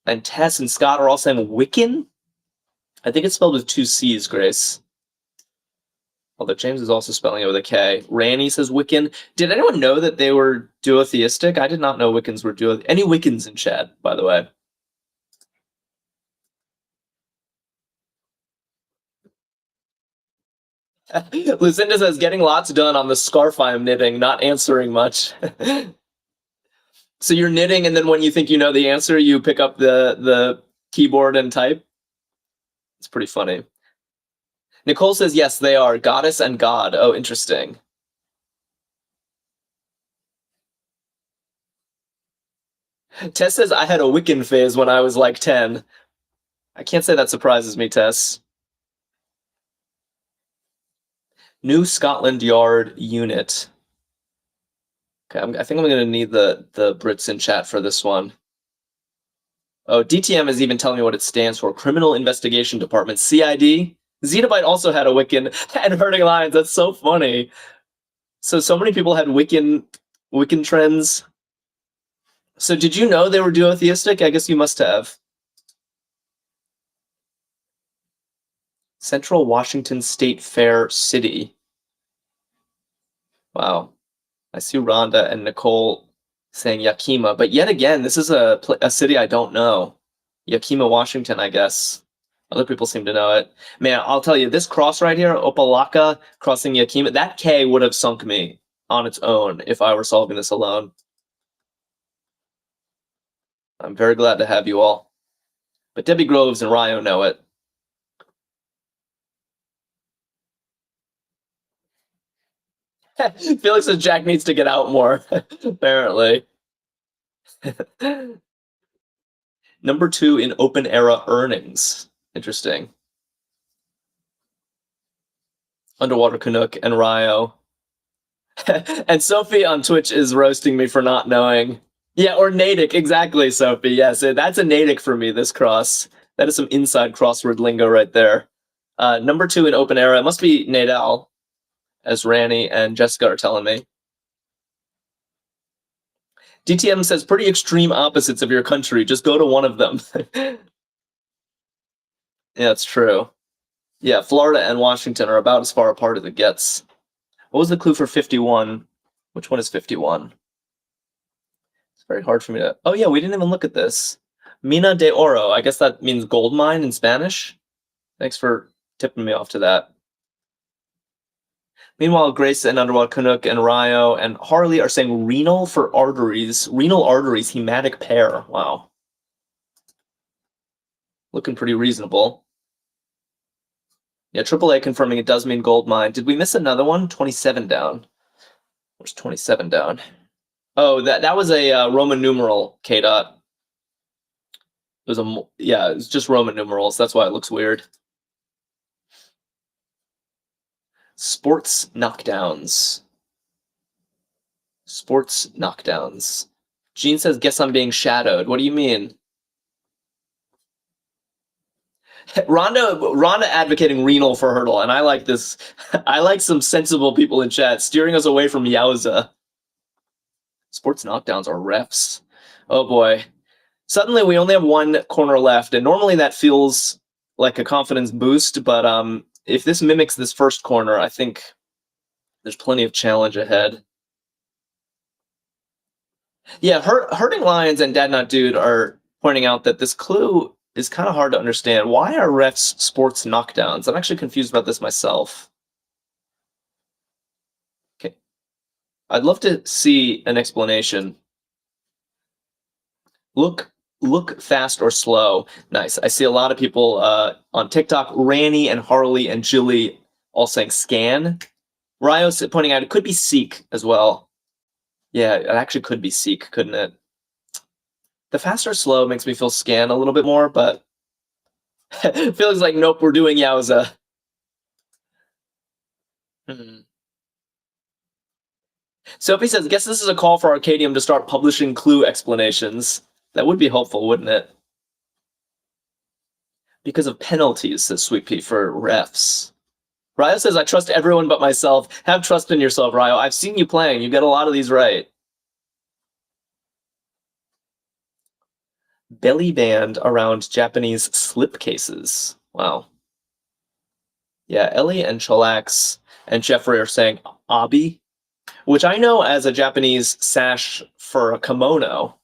and Tess and Scott are all saying Wiccan. I think it's spelled with 2 C's, Grace. Although James is also spelling it with a K. Ranny says Wiccan. Did anyone know that they were duotheistic? I did not know Wiccans were Any Wiccans in chat, by the way? Lucinda says, getting lots done on the scarf I'm knitting, not answering much. So you're knitting, and then when you think you know the answer, you pick up the keyboard and type? It's pretty funny. Nicole says, yes, they are. Goddess and God. Oh, interesting. Tess says, I had a Wiccan phase when I was like 10. I can't say that surprises me, Tess. New Scotland Yard unit. Okay, I think I'm going to need the Brits in chat for this one. Oh, DTM is even telling me what it stands for. Criminal Investigation Department, CID. Zettabyte also had a Wiccan and Hurting Lions. That's so funny. So many people had Wiccan trends. So did you know they were duotheistic? I guess you must have. Central Washington State Fair City. Wow. I see Rhonda and Nicole saying Yakima, but yet again, this is a city I don't know. Yakima, Washington, I guess. Other people seem to know it. Man, I'll tell you, this cross right here, Opelika crossing Yakima, that K would have sunk me on its own if I were solving this alone. I'm very glad to have you all. But Debbie Groves and Ryo know it. Felix says Jack needs to get out more, apparently. Number 2 in open era earnings. Interesting. Underwater Canuck and Ryo. And Sophie on Twitch is roasting me for not knowing. Yeah, or Natick, exactly, Sophie. Yes, that's a Natick for me, this cross. That is some inside crossword lingo right there. Number 2 in open era, it must be Nadal, as Ranny and Jessica are telling me. DTM says, pretty extreme opposites of your country. Just go to one of them. Yeah, it's true. Yeah, Florida and Washington are about as far apart as it gets. What was the clue for 51? Which one is 51? It's very hard for me to... Oh, yeah, we didn't even look at this. Mina de Oro. I guess that means gold mine in Spanish. Thanks for tipping me off to that. Meanwhile, Grace and Underwater Canuck and Ryo and Harley are saying renal for arteries. Renal arteries, hematic pair. Wow. Looking pretty reasonable. Yeah, AAA confirming it does mean gold mine. Did we miss another one? 27 down. Where's 27 down? Oh, that was a Roman numeral K dot. It was it's just Roman numerals. That's why it looks weird. Sports knockdowns. Sports knockdowns. Gene says, guess I'm being shadowed. What do you mean? Rhonda advocating renal for hurdle, and I like this. I like some sensible people in chat steering us away from Yowza. Sports knockdowns are refs. Oh boy. Suddenly we only have one corner left, and normally that feels like a confidence boost, but if this mimics this first corner, I think there's plenty of challenge ahead. Yeah, Hurting Lions and Dad Not Dude are pointing out that this clue is kind of hard to understand. Why are refs sports knockdowns? I'm actually confused about this myself. Okay. I'd love to see an explanation. Look fast or slow. Nice. I see a lot of people on TikTok, Ranny and Harley and Jilly all saying scan. Ryo's pointing out it could be seek as well. Yeah, it actually could be seek, couldn't it? The fast or slow makes me feel scan a little bit more, but feels like, nope, we're doing Yowza. Sophie says, guess this is a call for Arkadium to start publishing clue explanations. That would be helpful, wouldn't it? Because of penalties, says Sweet Pea, for refs. Ryo says, I trust everyone but myself. Have trust in yourself, Ryo. I've seen you playing. You get a lot of these right. Belly band around Japanese slipcases. Wow. Yeah, Ellie and Cholax and Jeffrey are saying abi, which I know as a Japanese sash for a kimono,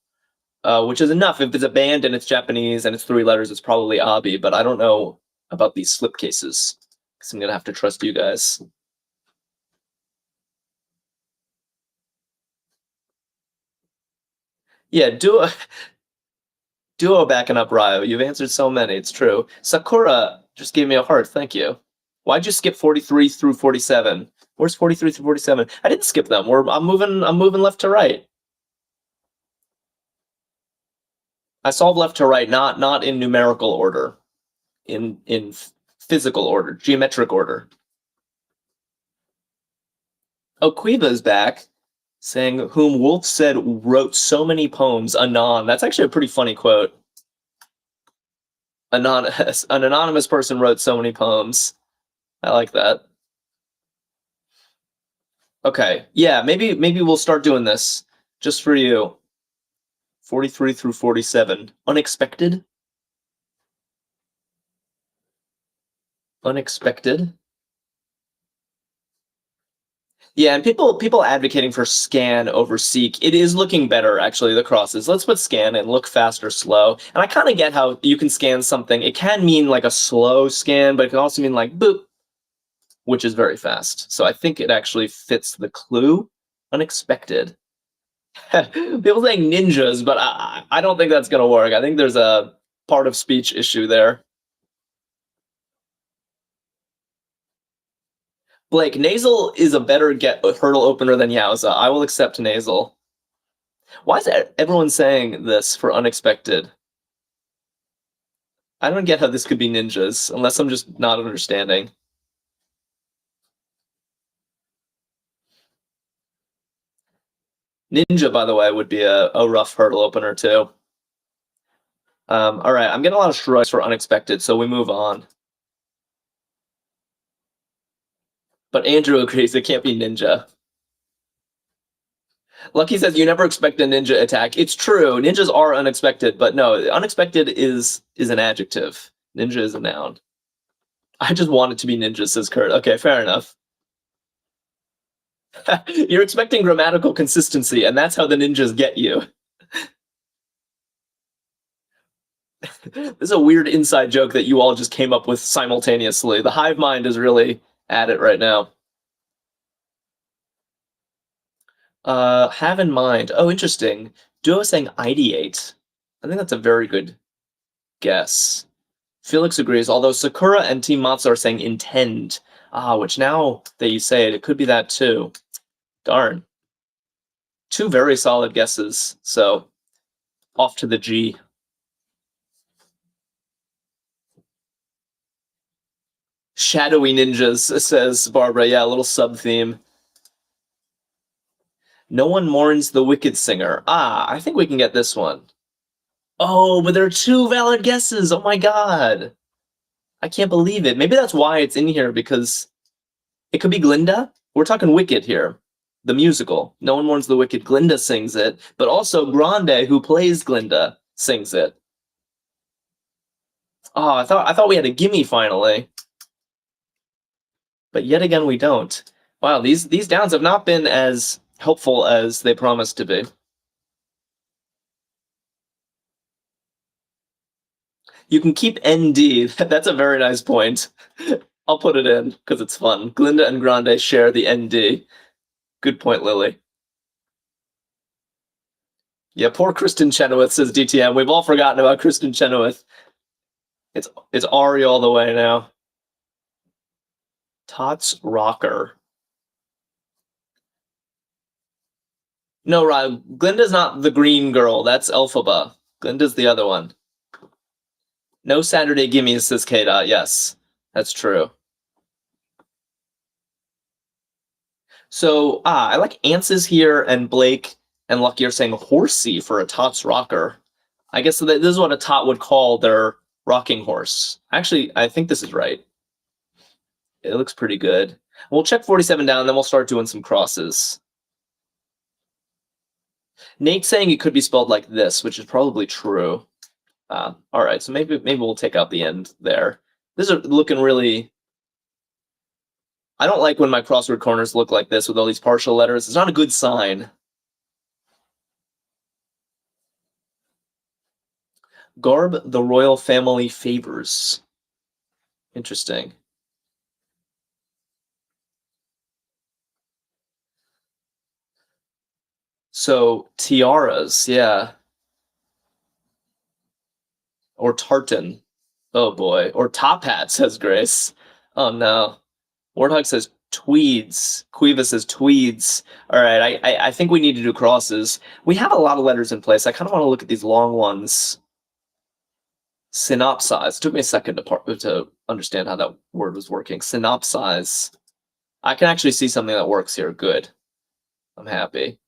which is enough. If it's a band and it's Japanese and it's 3 letters, it's probably abi, but I don't know about these slipcases, because I'm going to have to trust you guys. Yeah, Duo backing up Ryo. You've answered so many, it's true. Sakura just gave me a heart, thank you. Why'd you skip 43 through 47? Where's 43 through 47? I didn't skip them. I'm moving left to right. I solve left to right, not in numerical order, in physical order, geometric order. Oh, Quiva's back, saying, whom Wolf said wrote so many poems, anon. That's actually a pretty funny quote. An anonymous person wrote so many poems. I like that. Okay, yeah, maybe we'll start doing this just for you. 43 through 47. Unexpected? Unexpected. Yeah, and people advocating for scan over seek. It is looking better, actually, the crosses. Let's put scan and look fast or slow. And I kind of get how you can scan something. It can mean like a slow scan, but it can also mean like boop, which is very fast. So I think it actually fits the clue. Unexpected. People saying ninjas, but I don't think that's going to work. I think there's a part of speech issue there. Blake, nasal is a better hurdle opener than Yowza. I will accept nasal. Why is everyone saying this for unexpected? I don't get how this could be ninjas, unless I'm just not understanding. Ninja, by the way, would be a rough hurdle opener, too. All right, I'm getting a lot of strikes for unexpected, so we move on. But Andrew agrees it can't be ninja. Lucky says you never expect a ninja attack. It's true. Ninjas are unexpected, but no, unexpected is an adjective. Ninja is a noun. I just want it to be ninja, says Kurt. Okay, fair enough. You're expecting grammatical consistency, and that's how the ninjas get you. This is a weird inside joke that you all just came up with simultaneously. The hive mind is really at it right now. Have in mind. Oh, interesting. Duo saying ideate. I think that's a very good guess. Felix agrees, although Sakura and Team Matsu are saying intend. Which now that you say it, it could be that too. Darn. Two very solid guesses, so off to the G. Shadowy ninjas, says Barbara. Yeah, a little sub-theme. No one mourns the wicked singer. I think we can get this one. Oh, but there are two valid guesses. Oh my god. I can't believe it. Maybe that's why it's in here, because it could be Glinda. We're talking Wicked here. The musical. No one mourns the wicked. Glinda sings it, but also Grande, who plays Glinda, sings it. Oh, I thought we had a gimme finally. But yet again we don't. Wow, these downs have not been as helpful as they promised to be. You can keep ND. That's a very nice point. I'll put it in because it's fun. Glinda and Grande share the ND. Good point, Lily. Yeah, poor Kristen Chenoweth, says DTM. We've all forgotten about Kristen Chenoweth. It's Ari all the way now. Tots Rocker. No, Rob, Glinda's not the green girl. That's Elphaba. Glinda's the other one. No Saturday gimmies, says K-Dot. Yes, that's true. So, I like Ances here, and Blake and Lucky are saying horsey for a Tots Rocker. I guess this is what a tot would call their rocking horse. Actually, I think this is right. It looks pretty good. We'll check 47 down, then we'll start doing some crosses. Nate's saying it could be spelled like this, which is probably true. All right, so maybe we'll take out the end there. This is looking really... I don't like when my crossword corners look like this with all these partial letters. It's not a good sign. Garb the royal family favors. Interesting. So, tiaras, yeah. Or tartan. Oh boy. Or top hat, says Grace. Oh no. Warthog says tweeds. Quiva says tweeds. All right, I think we need to do crosses. We have a lot of letters in place. I kind of want to look at these long ones. Synopsize. It took me a second to understand how that word was working. Synopsize. I can actually see something that works here. Good. I'm happy.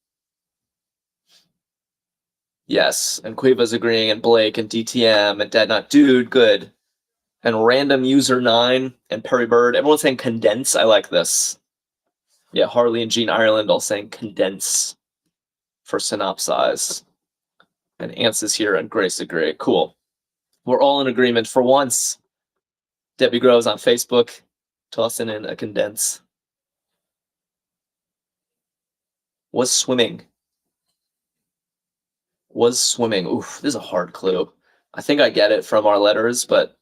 Yes, and Quiva's agreeing, and Blake, and DTM, and Dead Not Dude, good. And Random User 9, and Perry Bird. Everyone's saying condense. I like this. Yeah, Harley and Jean Ireland all saying condense for synopsize. And Ants is here, and Grace agree. Cool. We're all in agreement for once. Debbie Groves on Facebook, tossing in a condense. Was swimming. Was swimming. Oof, this is a hard clue. I think I get it from our letters, but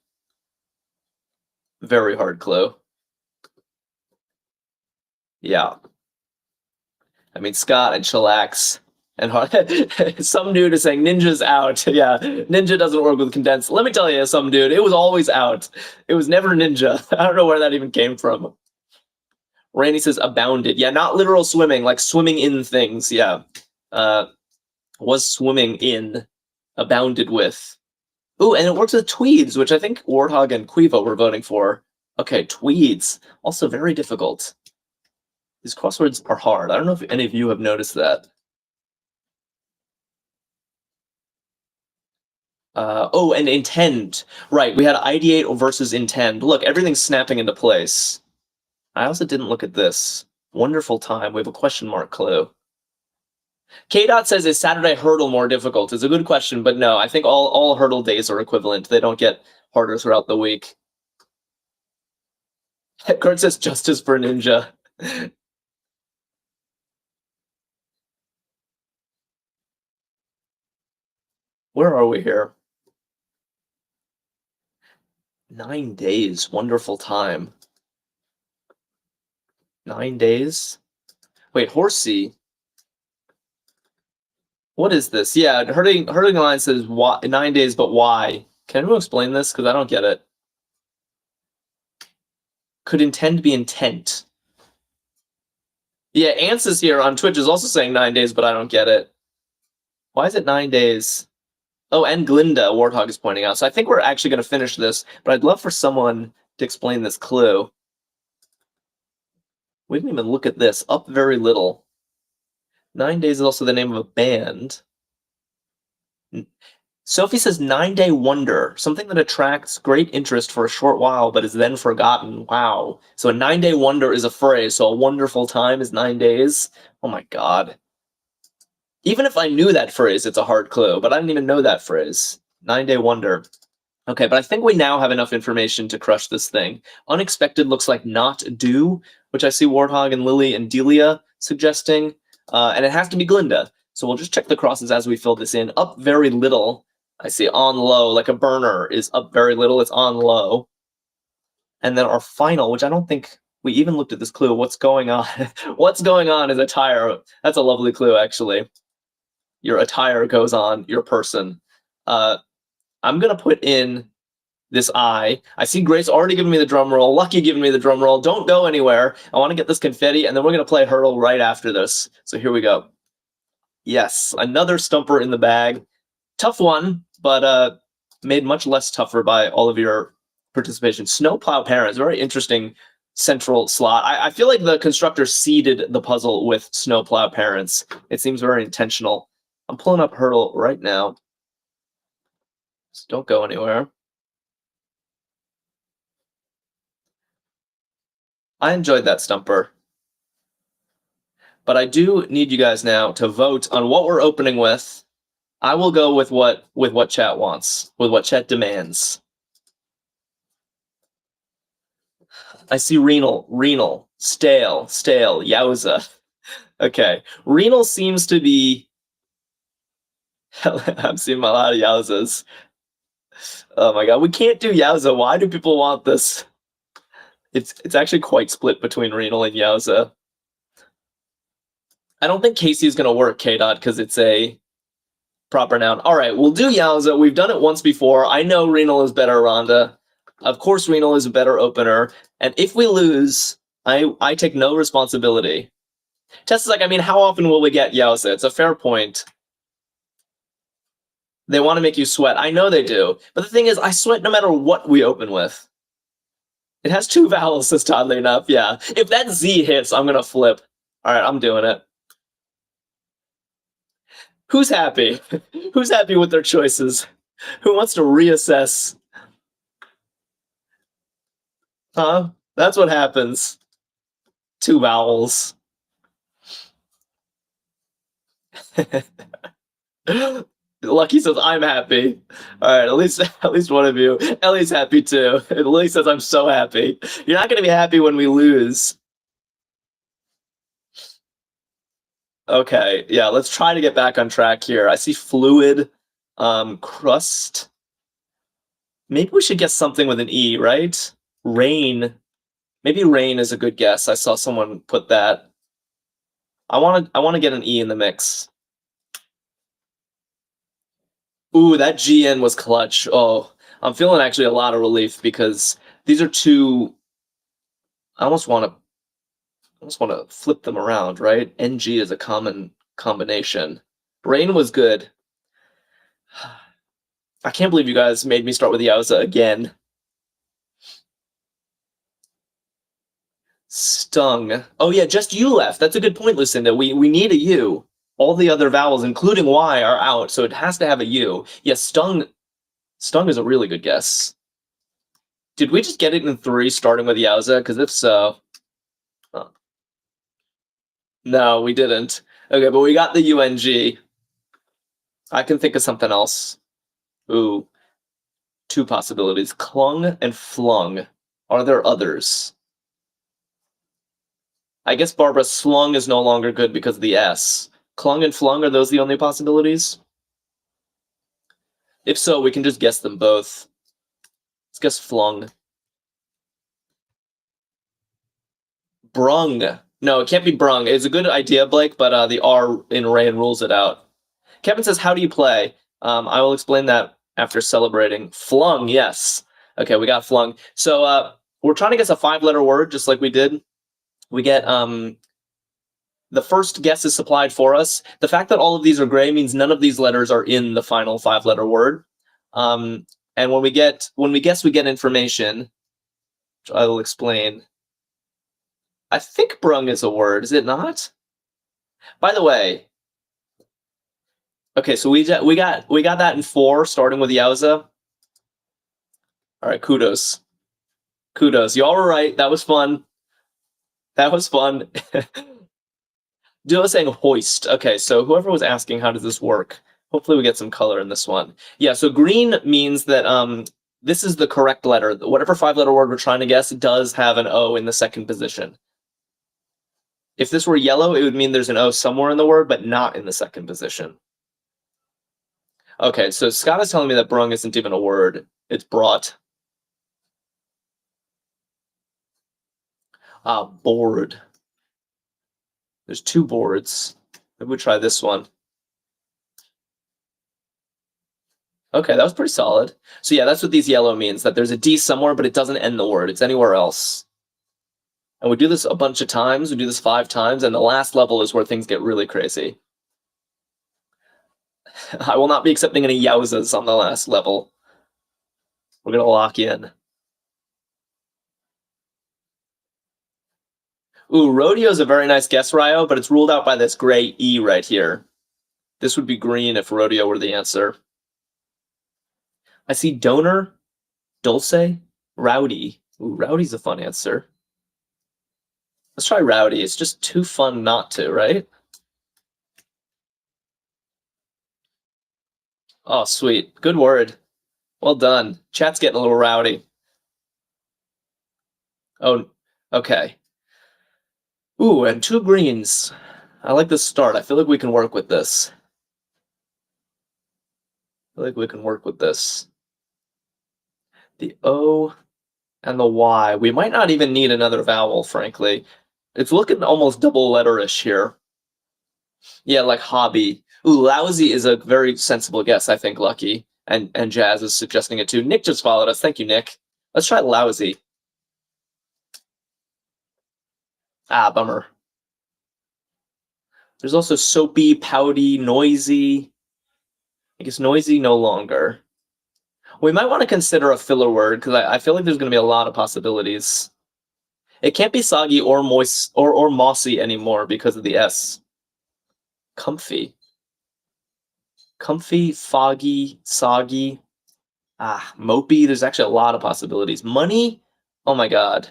very hard clue. Yeah. I mean, Scott and Chillax and some dude is saying Ninja's out. Yeah, Ninja doesn't work with condensed. Let me tell you, some dude, it was always out. It was never Ninja. I don't know where that even came from. Randy says abounded. Yeah, not literal swimming, like swimming in things. Yeah. Was swimming in, abounded with. Ooh, and it works with tweeds, which I think Warthog and Quivo were voting for. Okay, tweeds. Also very difficult. These crosswords are hard. I don't know if any of you have noticed that. Oh, and intend. Right, we had ideate versus intend. Look, everything's snapping into place. I also didn't look at this. Wonderful time. We have a question mark clue. K-Dot says, is Saturday hurdle more difficult? It's a good question, but no, I think all hurdle days are equivalent. They don't get harder throughout the week. Kurt says, justice for Ninja. Where are we here? 9 days. Wonderful time. 9 days? Wait, horsey. What is this? Yeah, hurting line says 9 days, but why? Can anyone explain this? Because I don't get it. Could intend be intent? Yeah, Ants is here on Twitch is also saying 9 days, but I don't get it. Why is it 9 days? Oh, and Glinda, Warthog is pointing out. So I think we're actually going to finish this, but I'd love for someone to explain this clue. We didn't even look at this. Up very little. 9 days is also the name of a band. Sophie says 9 Day Wonder, something that attracts great interest for a short while but is then forgotten. Wow. So a 9 Day Wonder is a phrase, so a wonderful time is 9 days. Oh my god. Even if I knew that phrase, it's a hard clue, but I didn't even know that phrase. 9 Day Wonder. Okay, but I think we now have enough information to crush this thing. Unexpected looks like not due, which I see Warthog and Lily and Delia suggesting, and it has to be Glinda. So we'll just check the crosses as we fill this in. Up very little. I see on low, like a burner is up very little. It's on low. And then our final, which I don't think we even looked at this clue. What's going on? What's going on is attire. That's a lovely clue, actually. Your attire goes on your person. I'm going to put in this I. I see Grace already giving me the drum roll. Lucky giving me the drum roll. Don't go anywhere. I want to get this confetti, and then we're going to play hurdle right after this. So here we go. Yes, another stumper in the bag. Tough one, but made much less tougher by all of your participation. Snowplow Parents, very interesting central slot. I feel like the constructor seeded the puzzle with Snowplow Parents. It seems very intentional. I'm pulling up hurdle right now. So don't go anywhere. I enjoyed that stumper. But I do need you guys now to vote on what we're opening with. I will go with what chat wants, with what chat demands. I see renal, stale, yowza. Okay, renal seems to be. I'm seeing a lot of yowzas. Oh my god, we can't do yowza. Why do people want this? It's actually quite split between renal and yowza. I don't think Casey is gonna work, K-Dot, because it's a proper noun. All right, we'll do yowza. We've done it once before. I know renal is better, Rhonda. Of course, renal is a better opener. And if we lose, I take no responsibility. Tess is like, I mean, how often will we get yowza? It's a fair point. They want to make you sweat. I know they do. But the thing is, I sweat no matter what we open with. It has 2 vowels, says oddly enough. Yeah. If that Z hits, I'm going to flip. All right, I'm doing it. Who's happy? Who's happy with their choices? Who wants to reassess? Huh? That's what happens. 2 vowels. Lucky says I'm happy. All right, at least one of you. Ellie's happy too. And Lily says I'm so happy. You're not going to be happy when we lose. Okay, yeah, let's try to get back on track here. I see fluid, crust. Maybe we should guess something with an E, right? Rain. Maybe rain is a good guess. I saw someone put that. I want to get an E in the mix. Ooh, that GN was clutch. Oh, I'm feeling actually a lot of relief because these are two. I almost want to flip them around, right? NG is a common combination. Rain was good. I can't believe you guys made me start with Yowza again. Stung. Oh yeah, just you left. That's a good point, Lucinda. We need a U. All the other vowels, including Y, are out, so it has to have a U. Yes, stung. Stung is a really good guess. Did we just get it in 3 starting with Yowza? Because if so... Oh. No, we didn't. Okay, but we got the UNG. I can think of something else. Ooh. 2 possibilities. Clung and flung. Are there others? I guess Barbara slung is no longer good because of the S. Clung and flung, are those the only possibilities? If so, we can just guess them both. Let's guess flung. Brung. No, it can't be brung. It's a good idea, Blake, but the R in rain rules it out. Kevin says, how do you play? I will explain that after celebrating. Flung, yes. Okay, we got flung. So we're trying to guess a 5-letter word, just like we did. We get the first guess is supplied for us. The fact that all of these are gray means none of these letters are in the final 5-letter word. And when we guess, we get information, which I will explain. I think brung is a word, is it not? By the way, okay, so we got that in 4, starting with Yowza. All right, kudos. Kudos. You all were right. That was fun. That was fun. Duo was saying hoist. Okay, so whoever was asking how does this work, hopefully we get some color in this one. Yeah, so green means that this is the correct letter. Whatever 5-letter word we're trying to guess does have an O in the second position. If this were yellow, it would mean there's an O somewhere in the word, but not in the second position. Okay, so Scott is telling me that brung isn't even a word. It's brought. Board. There's 2 boards. Maybe we try this one. Okay, that was pretty solid. So yeah, that's what these yellow means, that there's a D somewhere, but it doesn't end the word. It's anywhere else. And we do this a bunch of times. We do this 5 times, and the last level is where things get really crazy. I will not be accepting any Yowzas on the last level. We're going to lock in. Ooh, rodeo is a very nice guess, Ryo, but it's ruled out by this gray E right here. This would be green if rodeo were the answer. I see donor, dulce, rowdy. Ooh, rowdy's a fun answer. Let's try rowdy. It's just too fun not to, right? Oh, sweet. Good word. Well done. Chat's getting a little rowdy. Oh, okay. Ooh, and 2 greens. I like this start. I feel like we can work with this. The O and the Y. We might not even need another vowel, frankly. It's looking almost double letterish here. Yeah, like hobby. Ooh, lousy is a very sensible guess, I think, Lucky. And Jazz is suggesting it too. Nick just followed us. Thank you, Nick. Let's try lousy. Bummer. There's also soapy, pouty, noisy. I guess noisy no longer. We might want to consider a filler word because I feel like there's going to be a lot of possibilities. It can't be soggy or moist or mossy anymore because of the S. Comfy. Comfy, foggy, soggy. Mopey. There's actually a lot of possibilities. Money? Oh my god.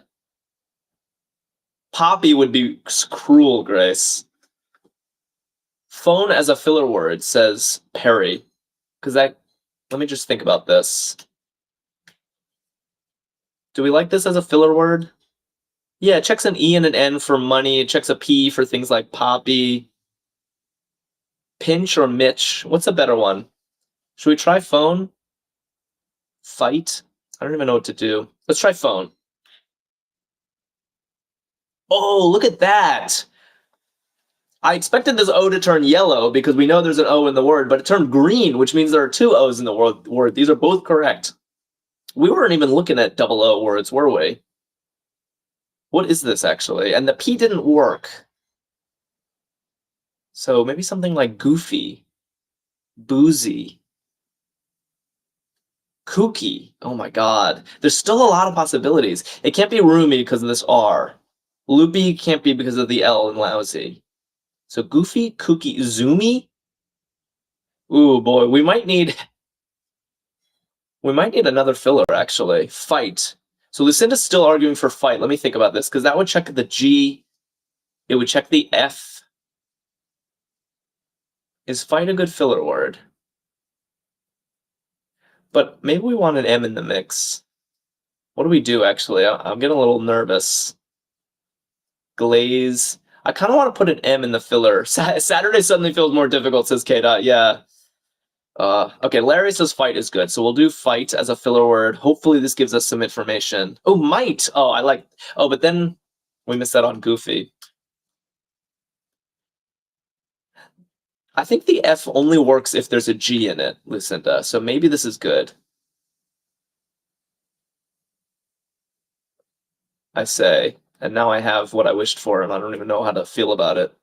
Poppy would be cruel, Grace. Phone as a filler word, says Perry. Because let me just think about this. Do we like this as a filler word? Yeah, it checks an E and an N for money. It checks a P for things like poppy. Pinch or Mitch? What's a better one? Should we try phone? Fight? I don't even know what to do. Let's try phone. Oh, look at that! I expected this O to turn yellow because we know there's an O in the word, but it turned green, which means there are two O's in the word. These are both correct. We weren't even looking at double O words, were we? What is this, actually? And the P didn't work. So maybe something like goofy, boozy, kooky. Oh my god. There's still a lot of possibilities. It can't be roomy because of this R. Loopy can't be because of the L in lousy. So goofy, kooky, zoomy? Ooh, boy, we might need another filler, actually. Fight. So Lucinda's still arguing for fight. Let me think about this, because that would check the G. It would check the F. Is fight a good filler word? But maybe we want an M in the mix. What do we do, actually? I'm getting a little nervous. Glaze. I kind of want to put an M in the filler. Saturday suddenly feels more difficult, says K-Dot. Yeah. Okay, Larry says fight is good, so we'll do fight as a filler word. Hopefully this gives us some information. Oh, might! Oh, I like... Oh, but then we missed that on goofy. I think the F only works if there's a G in it, Lucinda, so maybe this is good. I say, and now I have what I wished for, and I don't even know how to feel about it.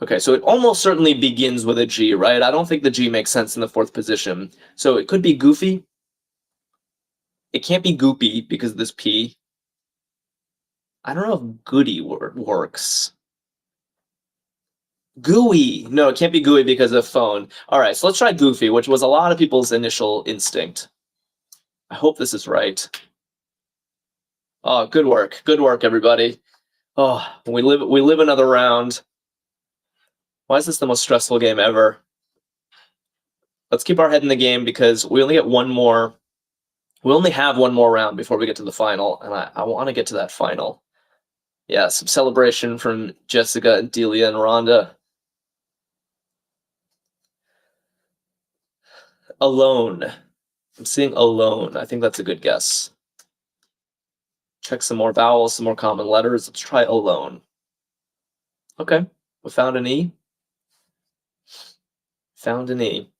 Okay, so it almost certainly begins with a G, right? I don't think the G makes sense in the fourth position. So it could be goofy. It can't be goopy because of this P. I don't know if goody word works. Gooey. No, it can't be gooey because of phone. All right, so let's try goofy, which was a lot of people's initial instinct. I hope this is right. Oh, good work. Good work, everybody. Oh, we live another round. Why is this the most stressful game ever? Let's keep our head in the game because we only get one more. We only have one more round before we get to the final, and I want to get to that final. Yeah, some celebration from Jessica and Delia and Rhonda. Alone. I'm seeing alone. I think that's a good guess. Check some more vowels, some more common letters. Let's try alone. Okay, we found an E. Found an E.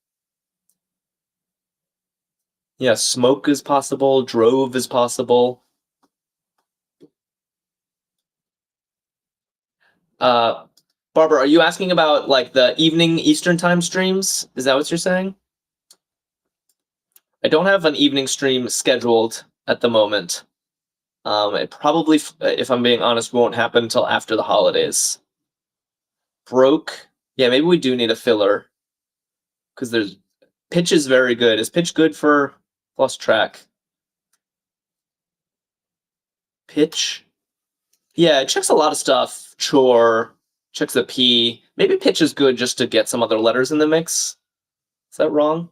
Yeah, smoke is possible. Drove is possible. Barbara, are you asking about like the evening Eastern time streams? Is that what you're saying? I don't have an evening stream scheduled at the moment. It probably, if I'm being honest, won't happen until after the holidays. Broke. Yeah, maybe we do need a filler. Because there's... Pitch is very good. Is pitch good for... Lost track. Pitch. Yeah, it checks a lot of stuff. Chore. Checks the P. Maybe pitch is good just to get some other letters in the mix. Is that wrong?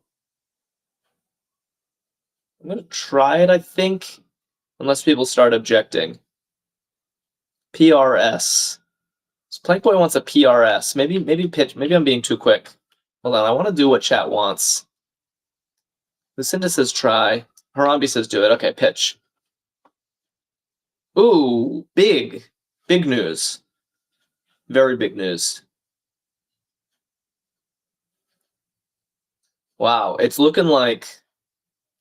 I'm going to try it, I think. Unless people start objecting. PRS. So Plank Boy wants a PRS. Maybe pitch. Maybe I'm being too quick. Hold on, I want to do what chat wants. Lucinda says try. Harambe says do it. Okay, pitch. Ooh, big. Big news. Very big news. Wow, it's looking like...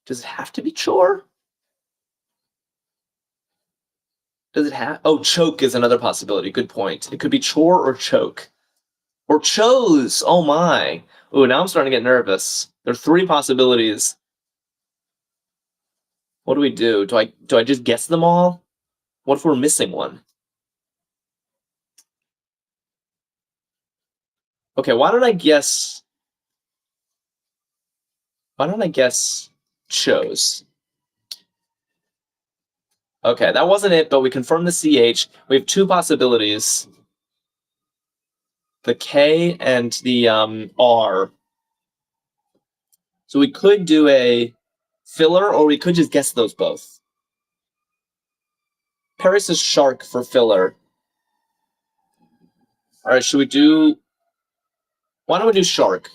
Does it have to be chore? Does it have... Oh, choke is another possibility. Good point. It could be chore or choke. Or chose. Oh my. Ooh, now I'm starting to get nervous. There are three possibilities. What do we do? Do I just guess them all? What if we're missing one? Okay, why don't I guess chose? Okay, that wasn't it, but we confirmed the CH. We have two possibilities. The K and the R. So we could do a filler, or we could just guess those both. Perry says shark for filler. All right, should we do... Why don't we do shark?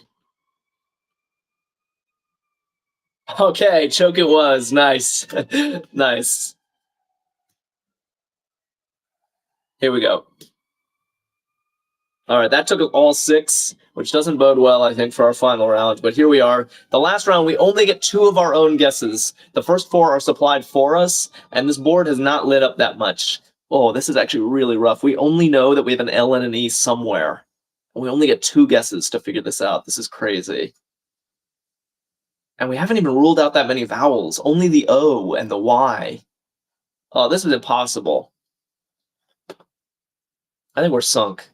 Okay, choke it was. Nice. Nice. Here we go. All right, that took all 6, which doesn't bode well, I think, for our final round. But here we are. The last round, we only get 2 of our own guesses. The first 4 are supplied for us, and this board has not lit up that much. Oh, this is actually really rough. We only know that we have an L and an E somewhere. And we only get 2 guesses to figure this out. This is crazy. And we haven't even ruled out that many vowels. Only the O and the Y. Oh, this is impossible. I think we're sunk.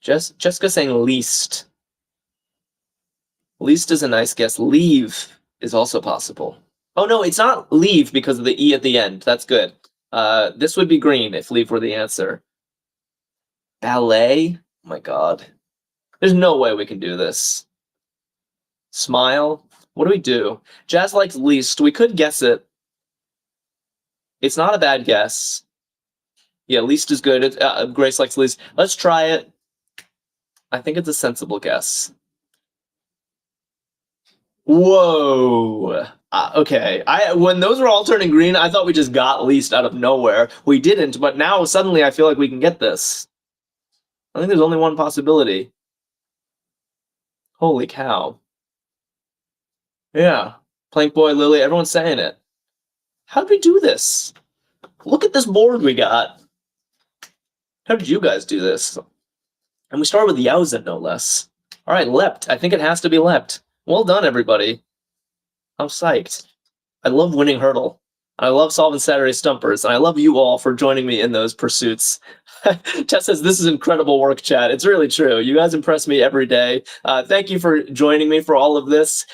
Jessica saying least. Least is a nice guess. Leave is also possible. Oh, no, it's not leave because of the E at the end. That's good. This would be green if leave were the answer. Ballet? Oh, my God. There's no way we can do this. Smile? What do we do? Jazz likes least. We could guess it. It's not a bad guess. Yeah, least is good. Grace likes least. Let's try it. I think it's a sensible guess. Whoa. Okay. When those were all turning green, I thought we just got least out of nowhere. We didn't, but now suddenly I feel like we can get this. I think there's only one possibility. Holy cow. Yeah. Plank Boy, Lily, everyone's saying it. How did we do this? Look at this board we got. How did you guys do this? And we started with Yowza, no less. All right, leapt. I think it has to be leapt. Well done, everybody. I'm psyched. I love winning Hurdle. I love solving Saturday Stumpers, and I love you all for joining me in those pursuits. Tess says, this is incredible work, chat. It's really true. You guys impress me every day. Thank you for joining me for all of this.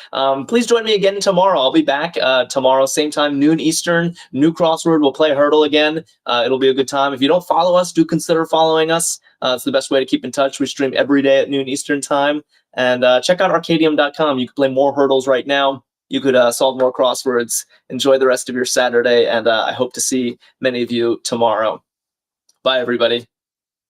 Please join me again tomorrow. I'll be back tomorrow, same time, noon Eastern. New crossword. We'll play Hurdle again. It'll be a good time. If you don't follow us, do consider following us. It's the best way to keep in touch. We stream every day at noon Eastern time. And check out Arkadium.com. You can play more Hurdles right now. You could solve more crosswords. Enjoy the rest of your Saturday, and I hope to see many of you tomorrow. Bye, everybody.